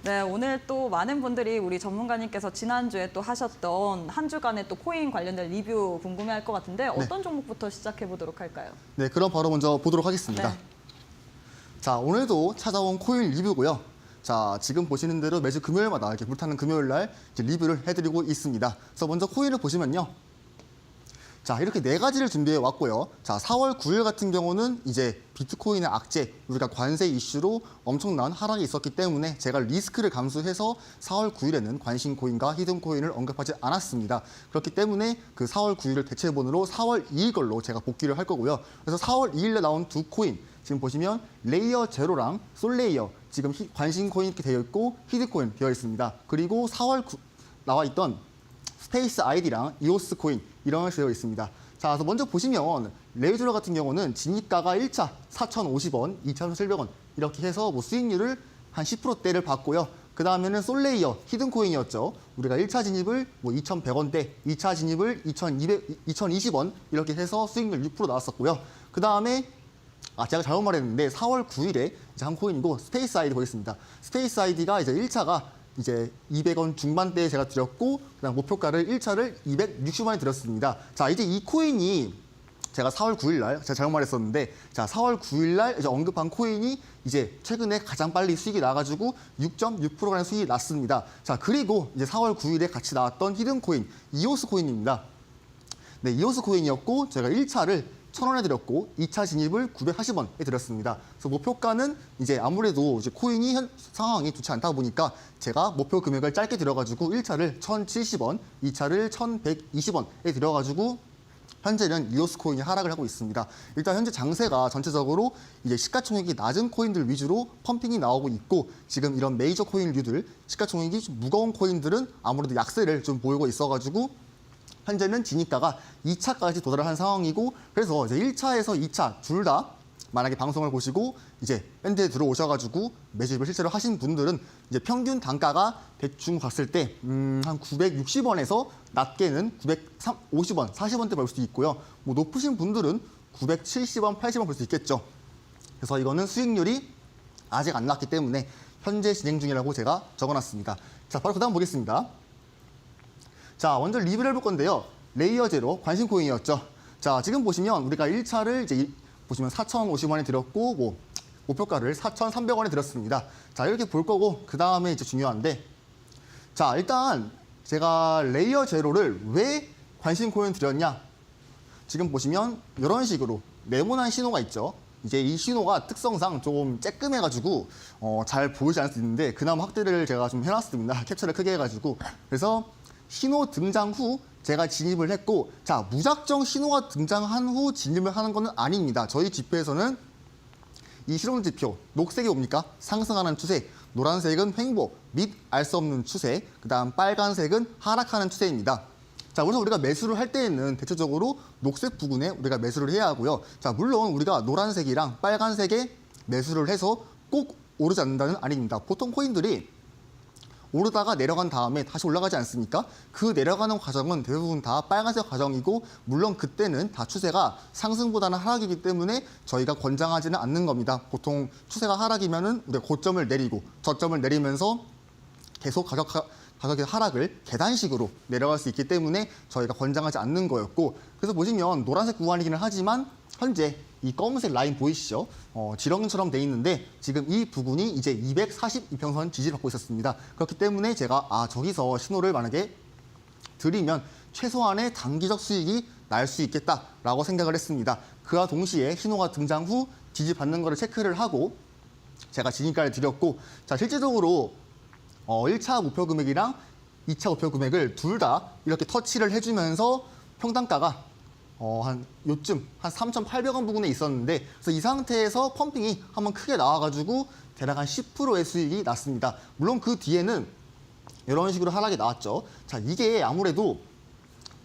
Speaker 1: 네, 오늘 또 많은 분들이 우리 전문가님께서 지난주에 또 하셨던 한 주간의 또 코인 관련된 리뷰 궁금해할 것 같은데 어떤 종목부터 시작해 보도록 할까요?
Speaker 3: 네, 그럼 바로 먼저 보도록 하겠습니다.
Speaker 1: 네.
Speaker 3: 자, 오늘도 찾아온 코인 리뷰고요. 자, 지금 보시는 대로 매주 금요일마다 이렇게 불타는 금요일 날 이제 리뷰를 해드리고 있습니다. 그래서 먼저 코인을 보시면요. 자, 이렇게 네 가지를 준비해 왔고요. 자, 4월 9일 같은 경우는 이제 비트코인의 악재, 우리가 관세 이슈로 엄청난 하락이 있었기 때문에 제가 리스크를 감수해서 4월 9일에는 관심 코인과 히든 코인을 언급하지 않았습니다. 그렇기 때문에 그 4월 9일을 대체본으로 4월 2일 걸로 제가 복귀를 할 거고요. 그래서 4월 2일에 나온 두 코인, 지금 보시면 레이어 제로랑 솔레이어, 지금 관심 코인 이렇게 되어 있고 히든 코인 되어 있습니다. 그리고 4월 9 나와 있던 스페이스 아이디랑 이오스 코인 이런 식으로 되어 있습니다. 자, 그래서 먼저 보시면 레이저로 같은 경우는 진입가가 1차 4,050원, 2차 1,700원 이렇게 해서 뭐 수익률을 한 10%대를 봤고요. 그 다음에는 솔레이어 히든 코인이었죠. 우리가 1차 진입을 뭐 2,100원대, 2차 진입을 2,020원 이렇게 해서 수익률 6% 나왔었고요. 그 다음에 제가 잘못 말했는데 4월 9일에 이제 한 코인이고 스페이스 아이디 보겠습니다. 스페이스 아이디가 이제 1차가 이제 200원 중반대에 제가 드렸고 그다음 목표가를 1차를 260원에 드렸습니다. 자, 이제 이 코인이 제가 4월 9일 날 제가 잘못 말했었는데 자, 4월 9일 날 이제 언급한 코인이 이제 최근에 가장 빨리 수익이 나가지고 6.6%가량 수익이 났습니다. 자, 그리고 이제 4월 9일에 같이 나왔던 히든 코인 이오스 코인입니다. 네, 이오스 코인이었고 제가 1차를 1,000원에 드렸고 2차 진입을 940원에 드렸습니다. 그래서 목표가는 이제 아무래도 이제 코인이 상황이 좋지 않다 보니까 제가 목표 금액을 짧게 드려가지고 1차를 1,070원, 2차를 1,120원에 드려가지고 현재는 이오스 코인이 하락을 하고 있습니다. 일단 현재 장세가 전체적으로 이제 시가총액이 낮은 코인들 위주로 펌핑이 나오고 있고 지금 이런 메이저 코인류들 시가총액이 좀 무거운 코인들은 아무래도 약세를 좀 보이고 있어가지고 현재는 진입가가 2차까지 도달을 한 상황이고 그래서 이제 1차에서 2차 둘 다 만약에 방송을 보시고 이제 밴드에 들어오셔가지고 매집을 실제로 하신 분들은 이제 평균 단가가 대충 봤을 때 한 960원에서 낮게는 950원, 40원대 벌 수도 있고요. 뭐 높으신 분들은 970원, 80원 벌 수 있겠죠. 그래서 이거는 수익률이 아직 안 났기 때문에 현재 진행 중이라고 제가 적어놨습니다. 자, 바로 그 다음 보겠습니다. 자, 먼저 리뷰를 해볼 건데요. 레이어 제로 관심 코인이었죠. 자, 지금 보시면 우리가 1차를 이제 보시면 4,050원에 드렸고 뭐 목표가를 4,300원에 드렸습니다. 자, 이렇게 볼 거고 그 다음에 이제 중요한데 자, 일단 제가 레이어 제로를 왜 관심 코인 드렸냐? 지금 보시면 이런 식으로 네모난 신호가 있죠. 이제 이 신호가 특성상 좀 쬐끔해가지고 잘 보이지 않을 수 있는데 그나마 확대를 제가 좀 해놨습니다. 캡처를 크게 해가지고 그래서 신호 등장 후 제가 진입을 했고 자, 무작정 신호가 등장한 후 진입을 하는 것은 아닙니다. 저희 지표에서는 이 실험 지표 녹색이 뭡니까? 상승하는 추세, 노란색은 횡보 및 알 수 없는 추세, 그 다음 빨간색은 하락하는 추세입니다. 자, 그래서 우리가 매수를 할 때에는 대체적으로 녹색 부분에 우리가 매수를 해야 하고요. 자, 물론 우리가 노란색이랑 빨간색에 매수를 해서 꼭 오르지 않는다는 아닙니다. 보통 코인들이 오르다가 내려간 다음에 다시 올라가지 않습니까? 그 내려가는 과정은 대부분 다 빨간색 과정이고 물론 그때는 다 추세가 상승보다는 하락이기 때문에 저희가 권장하지는 않는 겁니다. 보통 추세가 하락이면은 우리가 고점을 내리고 저점을 내리면서 계속 가격의 하락을 계단식으로 내려갈 수 있기 때문에 저희가 권장하지 않는 거였고 그래서 보시면 노란색 구간이기는 하지만 현재 이 검은색 라인 보이시죠? 지렁이처럼 돼 있는데 지금 이 부분이 이제 242평선 지지를 받고 있었습니다. 그렇기 때문에 제가 저기서 신호를 만약에 드리면 최소한의 단기적 수익이 날 수 있겠다라고 생각을 했습니다. 그와 동시에 신호가 등장 후 지지받는 거를 체크를 하고 제가 진입가를 드렸고 자, 실제적으로 1차 목표 금액이랑 2차 목표 금액을 둘 다 이렇게 터치를 해주면서 평단가가 한 요쯤 한 3,800원 부근에 있었는데 그래서 이 상태에서 펌핑이 한번 크게 나와가지고 대략 한 10%의 수익이 났습니다. 물론 그 뒤에는 이런 식으로 하락이 나왔죠. 자, 이게 아무래도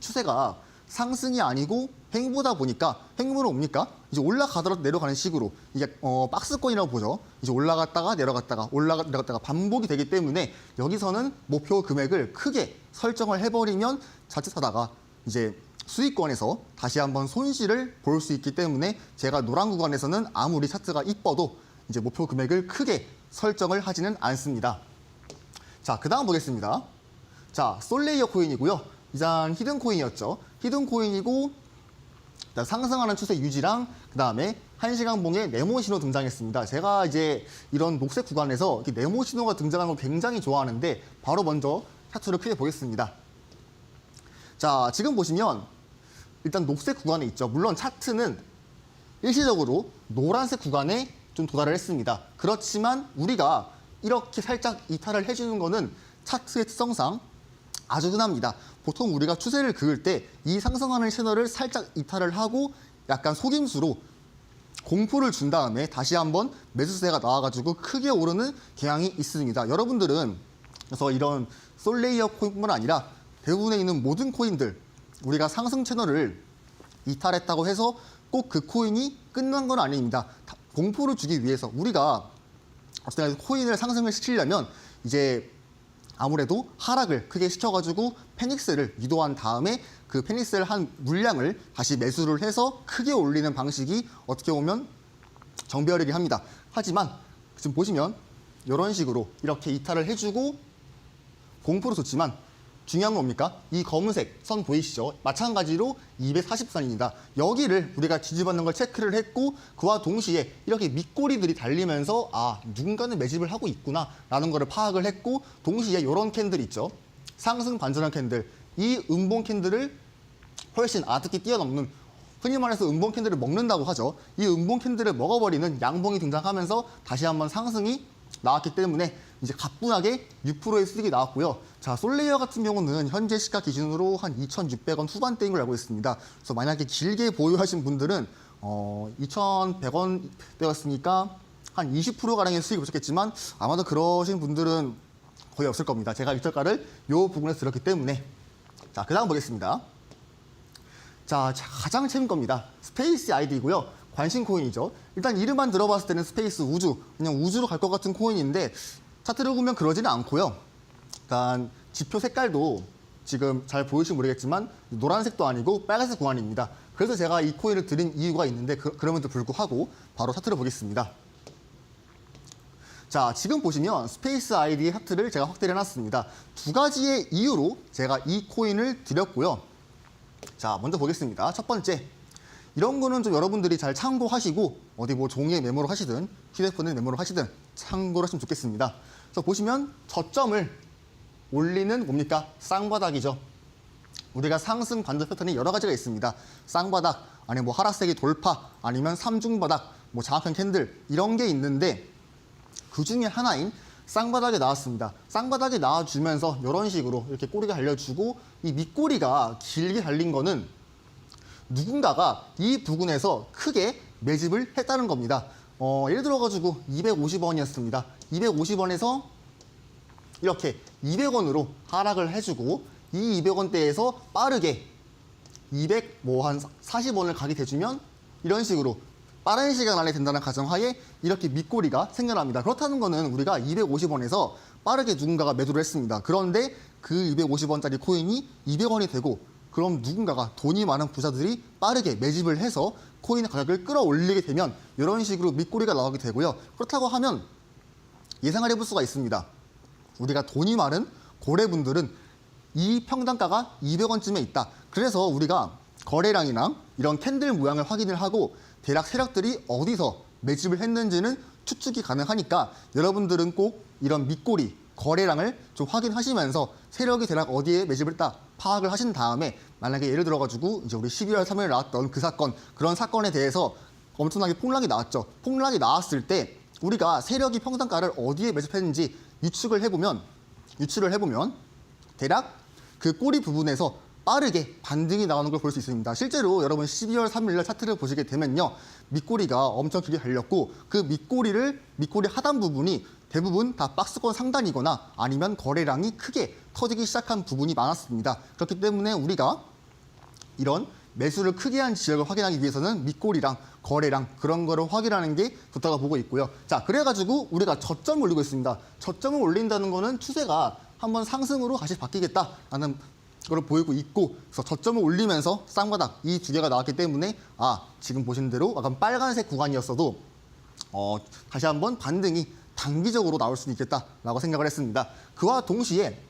Speaker 3: 추세가 상승이 아니고 횡보다 보니까 횡보는 뭡니까? 이제 올라가더라도 내려가는 식으로 이게 박스권이라고 보죠. 이제 올라갔다가 내려갔다가 내려갔다가 반복이 되기 때문에 여기서는 목표 금액을 크게 설정을 해버리면 자칫하다가 이제 수익권에서 다시 한번 손실을 볼 수 있기 때문에 제가 노란 구간에서는 아무리 차트가 이뻐도 이제 목표 금액을 크게 설정을 하지는 않습니다. 자, 그 다음 보겠습니다. 자, 솔레이어 코인이고요. 일단 히든 코인이었죠. 히든 코인이고 일단 상승하는 추세 유지랑 그 다음에 1시간 봉에 네모 신호 등장했습니다. 제가 이제 이런 녹색 구간에서 이렇게 네모 신호가 등장하는 걸 굉장히 좋아하는데 바로 먼저 차트를 크게 보겠습니다. 자, 지금 보시면 일단 녹색 구간에 있죠. 물론 차트는 일시적으로 노란색 구간에 좀 도달을 했습니다. 그렇지만 우리가 이렇게 살짝 이탈을 해주는 거는 차트의 특성상 아주 흔합니다. 보통 우리가 추세를 그을 때 이 상승하는 채널을 살짝 이탈을 하고 약간 속임수로 공포를 준 다음에 다시 한번 매수세가 나와가지고 크게 오르는 경향이 있습니다. 여러분들은 그래서 이런 솔레이어 코인뿐만 아니라 대부분에 있는 모든 코인들 우리가 상승 채널을 이탈했다고 해서 꼭 그 코인이 끝난 건 아닙니다. 공포를 주기 위해서 우리가 어쨌든 코인을 상승을 시키려면 이제 아무래도 하락을 크게 시켜가지고 페닉스를 유도한 다음에 그 페닉스를 한 물량을 다시 매수를 해서 크게 올리는 방식이 어떻게 보면 정배열이긴 합니다. 하지만 지금 보시면 이런 식으로 이렇게 이탈을 해주고 공포를 줬지만 중요한 건 뭡니까? 이 검은색 선 보이시죠? 마찬가지로 240선입니다. 여기를 우리가 뒤집어놓는 걸 체크를 했고 그와 동시에 이렇게 밑꼬리들이 달리면서 아, 누군가는 매집을 하고 있구나 라는 거를 파악을 했고 동시에 이런 캔들 있죠? 상승 반전한 캔들. 이 음봉 캔들을 훨씬 아득히 뛰어넘는 흔히 말해서 음봉 캔들을 먹는다고 하죠. 이 음봉 캔들을 먹어버리는 양봉이 등장하면서 다시 한번 상승이 나왔기 때문에 이제 가뿐하게 6%의 수익이 나왔고요. 자, 솔레이어 같은 경우는 현재 시가 기준으로 한 2,600원 후반대인 걸 알고 있습니다. 그래서 만약에 길게 보유하신 분들은 2,100원 대였으니까 한 20%가량의 수익을 보셨겠지만 아마도 그러신 분들은 거의 없을 겁니다. 제가 일절가를 이 부분에서 들었기 때문에. 자, 그 다음 보겠습니다. 자, 가장 최근 겁니다. 스페이스 아이디고요. 관심 코인이죠. 일단 이름만 들어봤을 때는 스페이스 우주, 그냥 우주로 갈 것 같은 코인인데 차트를 보면 그러지는 않고요. 일단 지표 색깔도 지금 잘 보이실지 모르겠지만 노란색도 아니고 빨간색 구간입니다. 그래서 제가 이 코인을 드린 이유가 있는데 그럼에도 불구하고 바로 차트를 보겠습니다. 자, 지금 보시면 스페이스 아이디의 차트를 제가 확대를 해놨습니다. 두 가지의 이유로 제가 이 코인을 드렸고요. 자, 먼저 보겠습니다. 첫 번째, 이런 거는 좀 여러분들이 잘 참고하시고 어디 뭐 종이에 메모로 하시든 휴대폰에 메모로 하시든 참고를 하시면 좋겠습니다. 그래서 보시면 저점을 올리는 뭡니까? 쌍바닥이죠. 우리가 상승 반전 패턴이 여러 가지가 있습니다. 쌍바닥, 아니면 뭐 하락세기 돌파, 아니면 삼중바닥, 뭐 장악형 캔들 이런 게 있는데 그 중에 하나인 쌍바닥이 나왔습니다. 쌍바닥이 나와주면서 이런 식으로 이렇게 꼬리가 달려주고 이 밑꼬리가 길게 달린 거는 누군가가 이 부분에서 크게 매집을 했다는 겁니다. 예를 들어가지고 250원이었습니다. 250원에서 이렇게 200원으로 하락을 해주고 이 200원대에서 빠르게 200한 40원을 가게 돼주면 이런 식으로 빠른 시간 안에 된다는 가정하에 이렇게 밑꼬리가 생겨납니다. 그렇다는 거는 우리가 250원에서 빠르게 누군가가 매도를 했습니다. 그런데 그 250원짜리 코인이 200원이 되고 그럼 누군가가 돈이 많은 부자들이 빠르게 매집을 해서 코인의 가격을 끌어올리게 되면 이런 식으로 밑꼬리가 나오게 되고요. 그렇다고 하면 예상을 해볼 수가 있습니다. 우리가 돈이 많은 고래분들은 이 평단가가 200원쯤에 있다. 그래서 우리가 거래량이나 이런 캔들 모양을 확인을 하고 대략 세력들이 어디서 매집을 했는지는 추측이 가능하니까 여러분들은 꼭 이런 밑꼬리, 거래량을 좀 확인하시면서 세력이 대략 어디에 매집을 했다 파악을 하신 다음에 만약에 예를 들어가지고 이제 우리 12월 3일에 나왔던 그 사건, 그런 사건에 대해서 엄청나게 폭락이 나왔죠. 폭락이 나왔을 때 우리가 세력이 평단가를 어디에 매집했는지 유축을 해보면 유출을 해보면 대략 그 꼬리 부분에서 빠르게 반등이 나오는 걸 볼 수 있습니다. 실제로 여러분 12월 3일 날 차트를 보시게 되면요. 밑꼬리가 엄청 길게 달렸고 그 밑꼬리 하단 부분이 대부분 다 박스권 상단이거나 아니면 거래량이 크게 터지기 시작한 부분이 많았습니다. 그렇기 때문에 우리가 이런 매수를 크게 한 지역을 확인하기 위해서는 밑꼬리랑 거래량 그런 거를 확인하는 게 좋다고 보고 있고요. 자, 그래가지고 우리가 저점을 올리고 있습니다. 저점을 올린다는 거는 추세가 한번 상승으로 다시 바뀌겠다라는 걸 보이고 있고, 그래서 저점을 올리면서 쌍바닥 이 두 개가 나왔기 때문에 지금 보신 대로 약간 빨간색 구간이었어도 다시 한번 반등이 단기적으로 나올 수도 있겠다라고 생각을 했습니다. 그와 동시에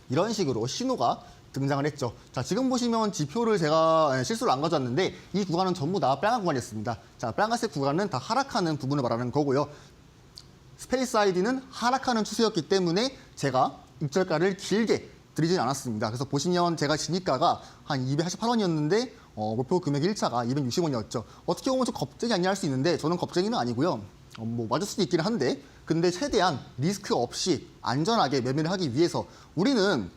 Speaker 3: 이런 식으로 신호가 등장을 했죠. 자, 지금 보시면 지표를 제가 실수로 안 가져왔는데 이 구간은 전부 다 빨간 구간이었습니다. 자, 빨간색 구간은 다 하락하는 부분을 말하는 거고요. 스페이스 아이디는 하락하는 추세였기 때문에 제가 익절가를 길게 드리진 않았습니다. 그래서 보시면 제가 진입가가 한 288원이었는데 목표 금액 1차가 260원이었죠. 어떻게 보면 좀 겁쟁이 아니냐 할 수 있는데 저는 겁쟁이는 아니고요. 뭐 맞을 수도 있긴 한데 근데 최대한 리스크 없이 안전하게 매매를 하기 위해서 우리는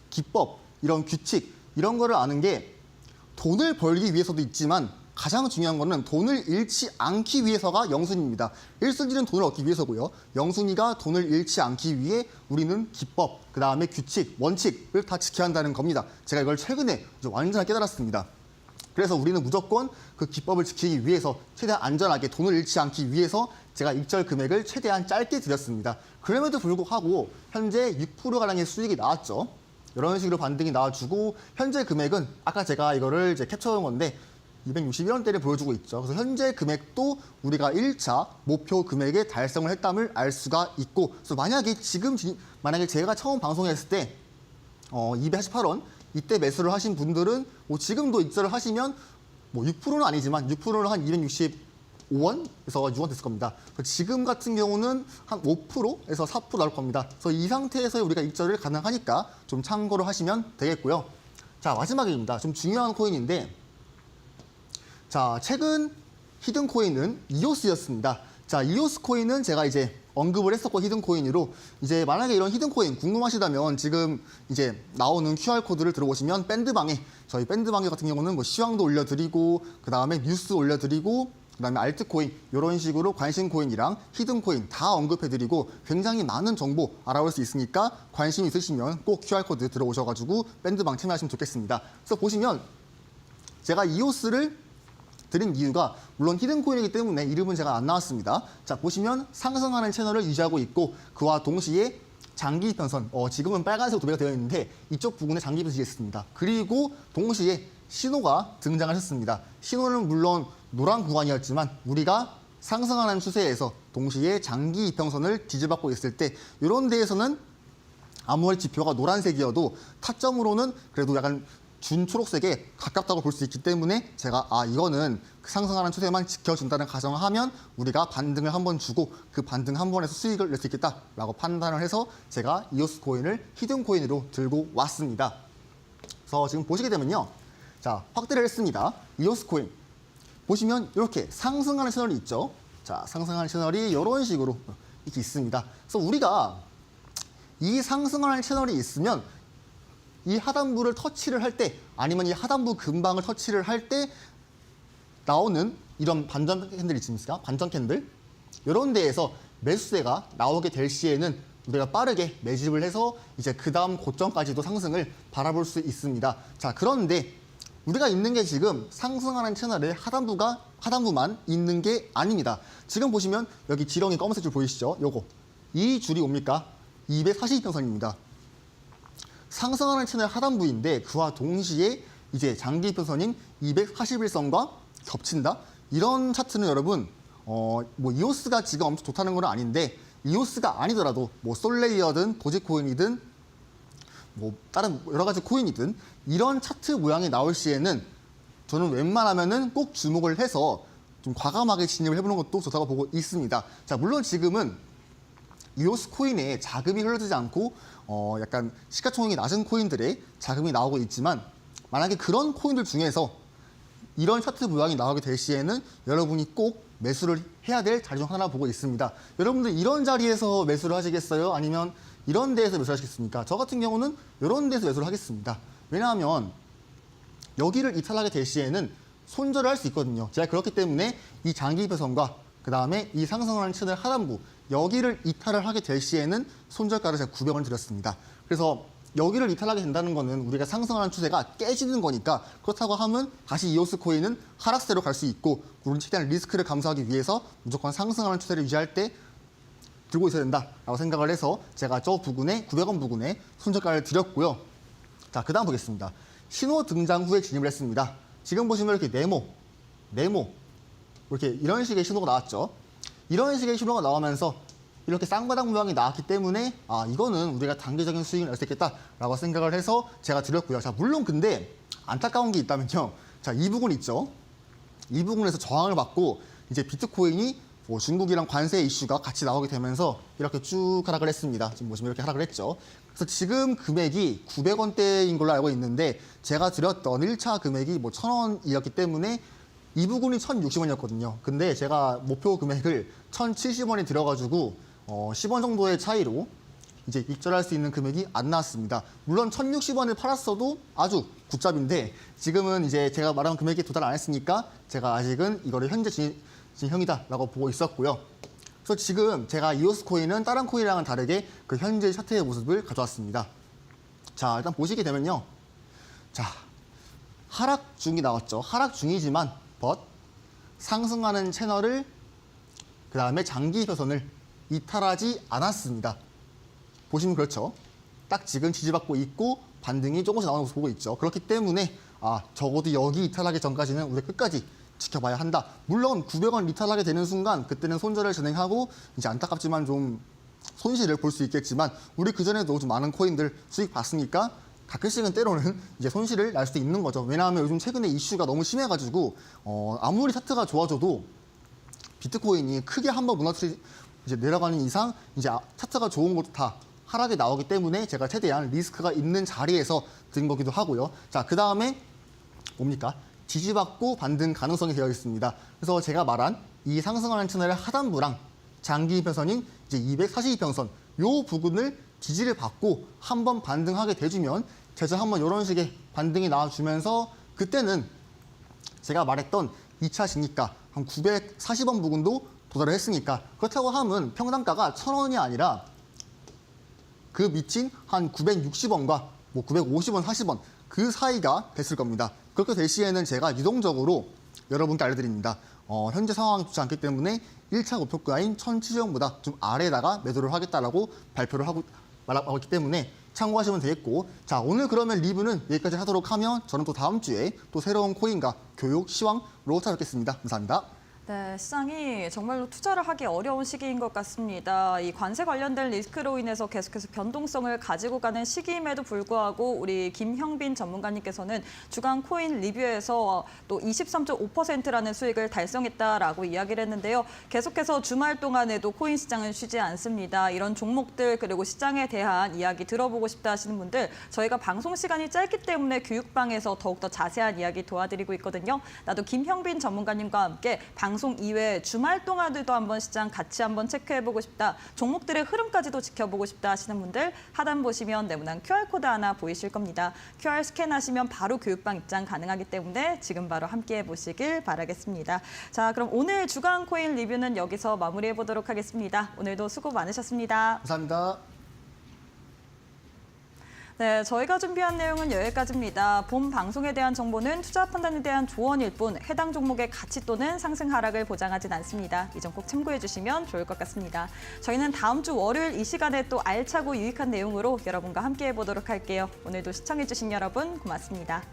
Speaker 3: 기법, 이런 규칙, 이런 거를 아는 게 돈을 벌기 위해서도 있지만 가장 중요한 거는 돈을 잃지 않기 위해서가 영순위입니다. 1순위는 돈을 얻기 위해서고요. 영순위가 돈을 잃지 않기 위해 우리는 기법, 그 다음에 규칙, 원칙을 다 지켜야 한다는 겁니다. 제가 이걸 최근에 완전히 깨달았습니다. 그래서 우리는 무조건 그 기법을 지키기 위해서 최대한 안전하게 돈을 잃지 않기 위해서 제가 익절 금액을 최대한 짧게 드렸습니다. 그럼에도 불구하고 현재 6%가량의 수익이 나왔죠. 이런 식으로 반등이 나와주고 현재 금액은 아까 제가 이거를 이제 캡처한 건데 261원대를 보여주고 있죠. 그래서 현재 금액도 우리가 1차 목표 금액에 달성을 했담을 알 수가 있고, 그래서 만약에 제가 처음 방송했을 때 288원 이때 매수를 하신 분들은 지금도 입절을 하시면 6%는 아니지만 6%는 한 265원에서 6원 됐을 겁니다. 지금 같은 경우는 한 5%에서 4% 나올 겁니다. 그래서 이 상태에서 우리가 입절을 가능하니까 좀 참고를 하시면 되겠고요. 자, 마지막입니다. 좀 중요한 코인인데, 자, 최근 히든 코인은 이오스였습니다. 자, 이오스 코인은 제가 이제 언급을 했었고 히든 코인으로 이제 만약에 이런 히든 코인 궁금하시다면 지금 이제 나오는 QR코드를 들어보시면 저희 밴드방에 같은 경우는 뭐 시황도 올려드리고 그 다음에 뉴스 올려드리고 그 다음에 알트코인 이런 식으로 관심 코인이랑 히든 코인 다 언급해드리고 굉장히 많은 정보 알아볼 수 있으니까 관심 있으시면 꼭 QR코드 들어오셔가지고 밴드방 참여하시면 좋겠습니다. 그래서 보시면 제가 이오스를 드린 이유가 물론 히든코인이기 때문에 이름은 제가 안 나왔습니다. 자, 보시면 상승하는 채널을 유지하고 있고 그와 동시에 장기 편선, 지금은 빨간색으로 도배가 되어 있는데 이쪽 부분에 장기 편선이 있습니다. 그리고 동시에 신호가 등장하셨습니다. 신호는 물론 노란 구간이었지만 우리가 상승하는 추세에서 동시에 장기 이평선을 뒤집어받고 있을 때 이런 데에서는 아무리 지표가 노란색이어도 타점으로는 그래도 약간 준초록색에 가깝다고 볼 수 있기 때문에 제가 이거는 상승하는 추세만 지켜준다는 가정을 하면 우리가 반등을 한번 주고 그 반등 한 번에서 수익을 낼 수 있겠다라고 판단을 해서 제가 이오스 코인을 히든 코인으로 들고 왔습니다. 그래서 지금 보시게 되면요. 자, 확대를 했습니다. 이오스 코인. 보시면 이렇게 상승하는 채널이 있죠. 자, 상승하는 채널이 이런 식으로 이렇게 있습니다. 그래서 우리가 이 상승하는 채널이 있으면 이 하단부를 터치를 할 때 아니면 이 하단부 근방을 터치를 할 때 나오는 이런 반전 캔들 있습니까? 반전 캔들. 이런 데에서 매수세가 나오게 될 시에는 우리가 빠르게 매집을 해서 이제 그 다음 고점까지도 상승을 바라볼 수 있습니다. 자, 그런데 우리가 있는 게 지금 상승하는 채널의 하단부만 있는 게 아닙니다. 지금 보시면 여기 지렁이 검은색 줄 보이시죠? 요거. 이 줄이 뭡니까? 242평선입니다. 상승하는 채널 하단부인데 그와 동시에 이제 장기 편선인 241선과 겹친다? 이런 차트는 여러분 뭐 이오스가 지금 엄청 좋다는 건 아닌데 이오스가 아니더라도 뭐 솔레이어든 도지코인이든 뭐 다른 여러 가지 코인이든 이런 차트 모양이 나올 시에는 저는 웬만하면은 꼭 주목을 해서 좀 과감하게 진입을 해보는 것도 좋다고 보고 있습니다. 자, 물론 지금은 이오스 코인에 자금이 흘러들지 않고 약간 시가총액이 낮은 코인들에 자금이 나오고 있지만 만약에 그런 코인들 중에서 이런 차트 모양이 나오게 될 시에는 여러분이 꼭 매수를 해야 될 자리 중 하나 보고 있습니다. 여러분들 이런 자리에서 매수를 하시겠어요? 아니면 이런 데에서 매수를 하시겠습니까? 저 같은 경우는 이런 데서 매수를 하겠습니다. 왜냐하면 여기를 이탈하게 될 시에는 손절을 할 수 있거든요. 제가 그렇기 때문에 이 장기 배선과 그 다음에 이 상승하는 채널 하단부 여기를 이탈을 하게 될 시에는 손절가를 제가 900원 드렸습니다. 그래서 여기를 이탈하게 된다는 거는 우리가 상승하는 추세가 깨지는 거니까 그렇다고 하면 다시 이오스 코인은 하락세로 갈 수 있고 우리는 최대한 리스크를 감수하기 위해서 무조건 상승하는 추세를 유지할 때 들고 있어야 된다라고 생각을 해서 제가 저 부근에 900원 부근에 손절가를 드렸고요. 자, 그 다음 보겠습니다. 신호 등장 후에 진입을 했습니다. 지금 보시면 이렇게 네모 이렇게 이런 식의 신호가 나왔죠. 이런 식의 신호가 나오면서 이렇게 쌍바닥 모양이 나왔기 때문에 이거는 우리가 단기적인 수익을 낼 수 있겠다라고 생각을 해서 제가 드렸고요. 자, 물론 근데 안타까운 게 있다면요. 자, 이 부분 있죠. 이 부분에서 저항을 받고 이제 비트코인이 중국이랑 관세 이슈가 같이 나오게 되면서 이렇게 쭉 하락을 했습니다. 지금 보시면 이렇게 하락을 했죠. 그래서 지금 금액이 900원대인 걸로 알고 있는데 제가 드렸던 1차 금액이 1,000원이었기 때문에 이 부분이 1,060원이었거든요. 근데 제가 목표 금액을 1,070원이 들어가지고 10원 정도의 차이로 이제 입절할 수 있는 금액이 안 나왔습니다. 물론 1,060원을 팔았어도 아주 굿잡인데 지금은 이제 제가 말한 금액에 도달 안 했으니까 제가 아직은 이거를 현재 진행형이다라고 보고 있었고요. 그래서 지금 제가 이오스 코인은 다른 코인이랑은 다르게 그 현재 차트의 모습을 가져왔습니다. 자, 일단 보시게 되면요. 자, 하락 중이 나왔죠. 하락 중이지만 상승하는 채널을 그 다음에 장기 배선을 이탈하지 않았습니다. 보시면 그렇죠. 딱 지금 지지받고 있고 반등이 조금씩 나오는 모습 보고 있죠. 그렇기 때문에 적어도 여기 이탈하기 전까지는 우리 끝까지 지켜봐야 한다. 물론 900원 이탈하게 되는 순간 그때는 손절을 진행하고 이제 안타깝지만 좀 손실을 볼 수 있겠지만 우리 그전에도 좀 많은 코인들 수익 봤으니까 가끔씩은 때로는 이제 손실을 날 수도 있는 거죠. 왜냐하면 요즘 최근에 이슈가 너무 심해가지고 아무리 차트가 좋아져도 비트코인이 크게 한번 무너뜨리 이제 내려가는 이상 이제 차트가 좋은 것도 다 하락이 나오기 때문에 제가 최대한 리스크가 있는 자리에서 든 거기도 하고요. 자, 그 다음에 뭡니까? 지지받고 반등 가능성이 되어 있습니다. 그래서 제가 말한 이 상승하는 채널의 하단부랑 장기 변선인 이제 242평선 요 부분을 지지를 받고 한번 반등하게 돼주면 제가 한번 이런 식의 반등이 나와주면서 그때는 제가 말했던 2차 진입가 한 940원 부근도 도달을 했으니까 그렇다고 하면 평단가가 1,000원이 아니라 그 밑인 한 960원과 950원, 40원 그 사이가 됐을 겁니다. 그렇게 될 시에는 제가 유동적으로 여러분께 알려드립니다. 현재 상황이 좋지 않기 때문에 1차 목표가인 1,070원보다 좀 아래에다가 매도를 하겠다라고 발표를 하고 있기 때문에 참고하시면 되겠고, 자, 오늘 그러면 리뷰는 여기까지 하도록 하면 저는 또 다음 주에 또 새로운 코인과 교육, 시황으로 찾아뵙겠습니다. 감사합니다.
Speaker 1: 네, 시장이 정말로 투자를 하기 어려운 시기인 것 같습니다. 이 관세 관련된 리스크로 인해서 계속해서 변동성을 가지고 가는 시기임에도 불구하고 우리 김형빈 전문가님께서는 주간 코인 리뷰에서 또 23.5%라는 수익을 달성했다라고 이야기를 했는데요. 계속해서 주말 동안에도 코인 시장은 쉬지 않습니다. 이런 종목들 그리고 시장에 대한 이야기 들어보고 싶다 하시는 분들 저희가 방송 시간이 짧기 때문에 교육방에서 더욱더 자세한 이야기 도와드리고 있거든요. 나도 김형빈 전문가님과 함께 방송 이외에 주말 동안에도 한번 시장 같이 한번 체크해보고 싶다. 종목들의 흐름까지도 지켜보고 싶다 하시는 분들 하단 보시면 네모난 QR코드 하나 보이실 겁니다. QR 스캔하시면 바로 교육방 입장 가능하기 때문에 지금 바로 함께해 보시길 바라겠습니다. 자, 그럼 오늘 주간 코인 리뷰는 여기서 마무리해 보도록 하겠습니다. 오늘도 수고 많으셨습니다.
Speaker 3: 감사합니다.
Speaker 1: 네, 저희가 준비한 내용은 여기까지입니다. 본 방송에 대한 정보는 투자 판단에 대한 조언일 뿐 해당 종목의 가치 또는 상승 하락을 보장하진 않습니다. 이 점 꼭 참고해 주시면 좋을 것 같습니다. 저희는 다음 주 월요일 이 시간에 또 알차고 유익한 내용으로 여러분과 함께해 보도록 할게요. 오늘도 시청해 주신 여러분 고맙습니다.